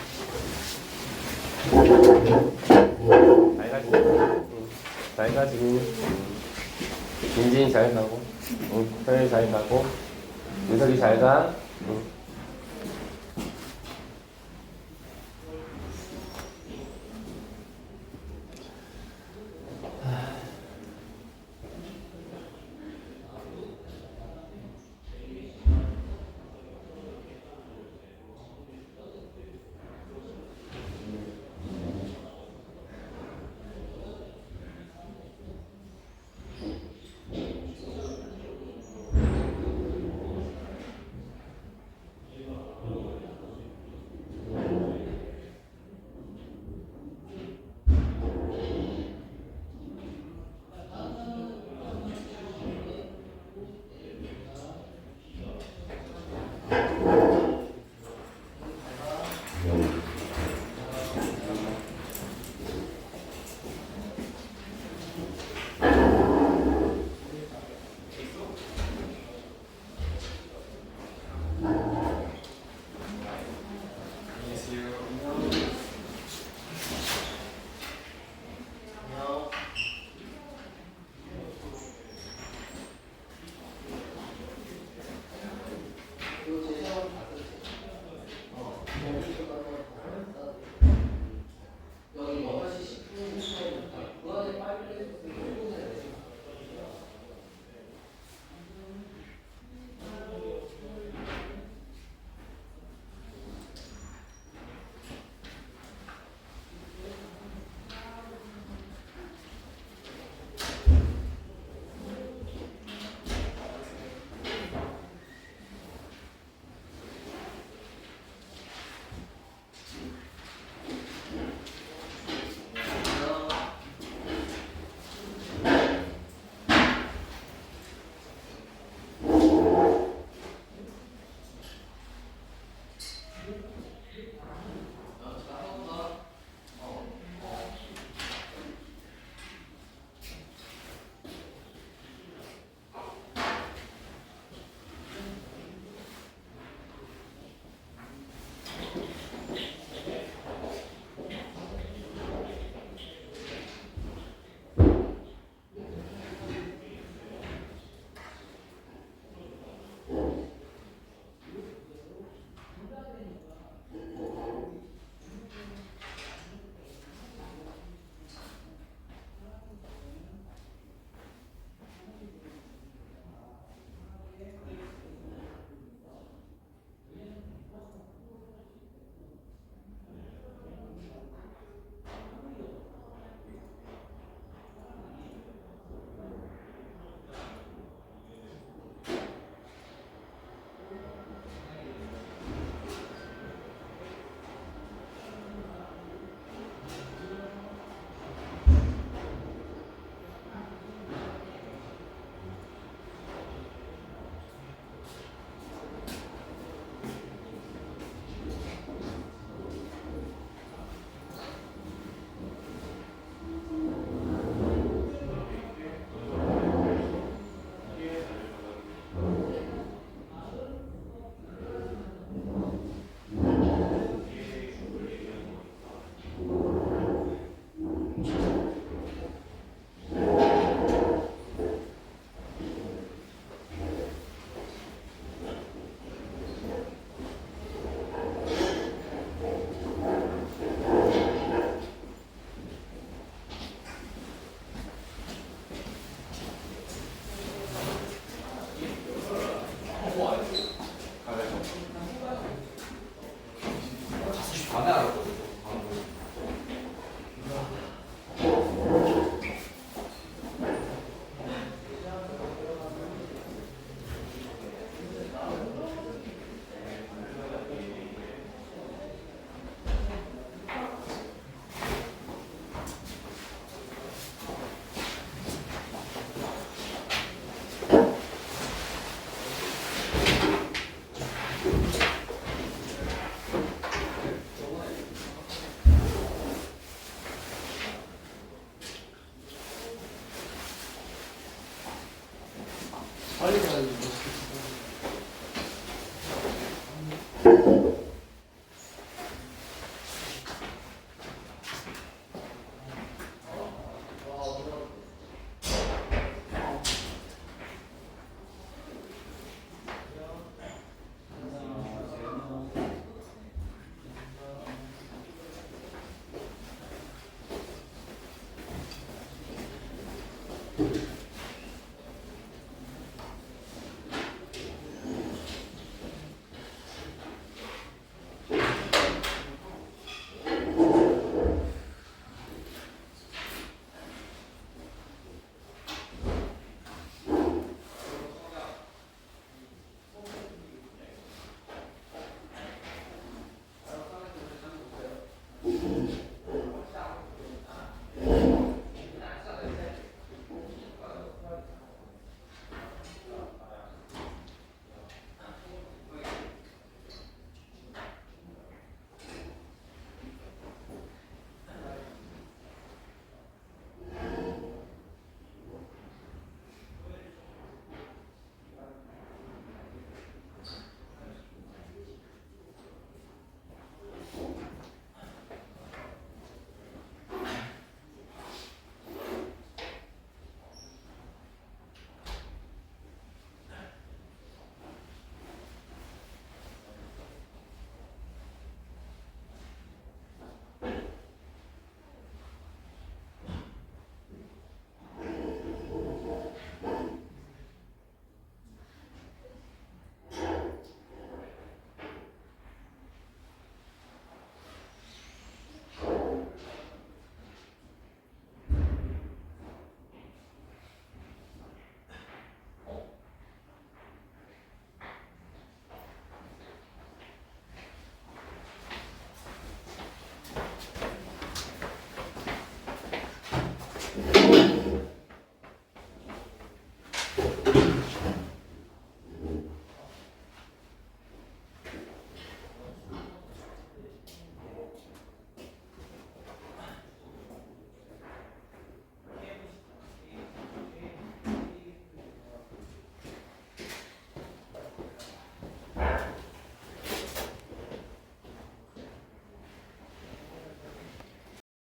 잘 가시고. 잘 가시고. 민진이 잘 가고. 서현이 잘 가고. 윤석이 잘 가.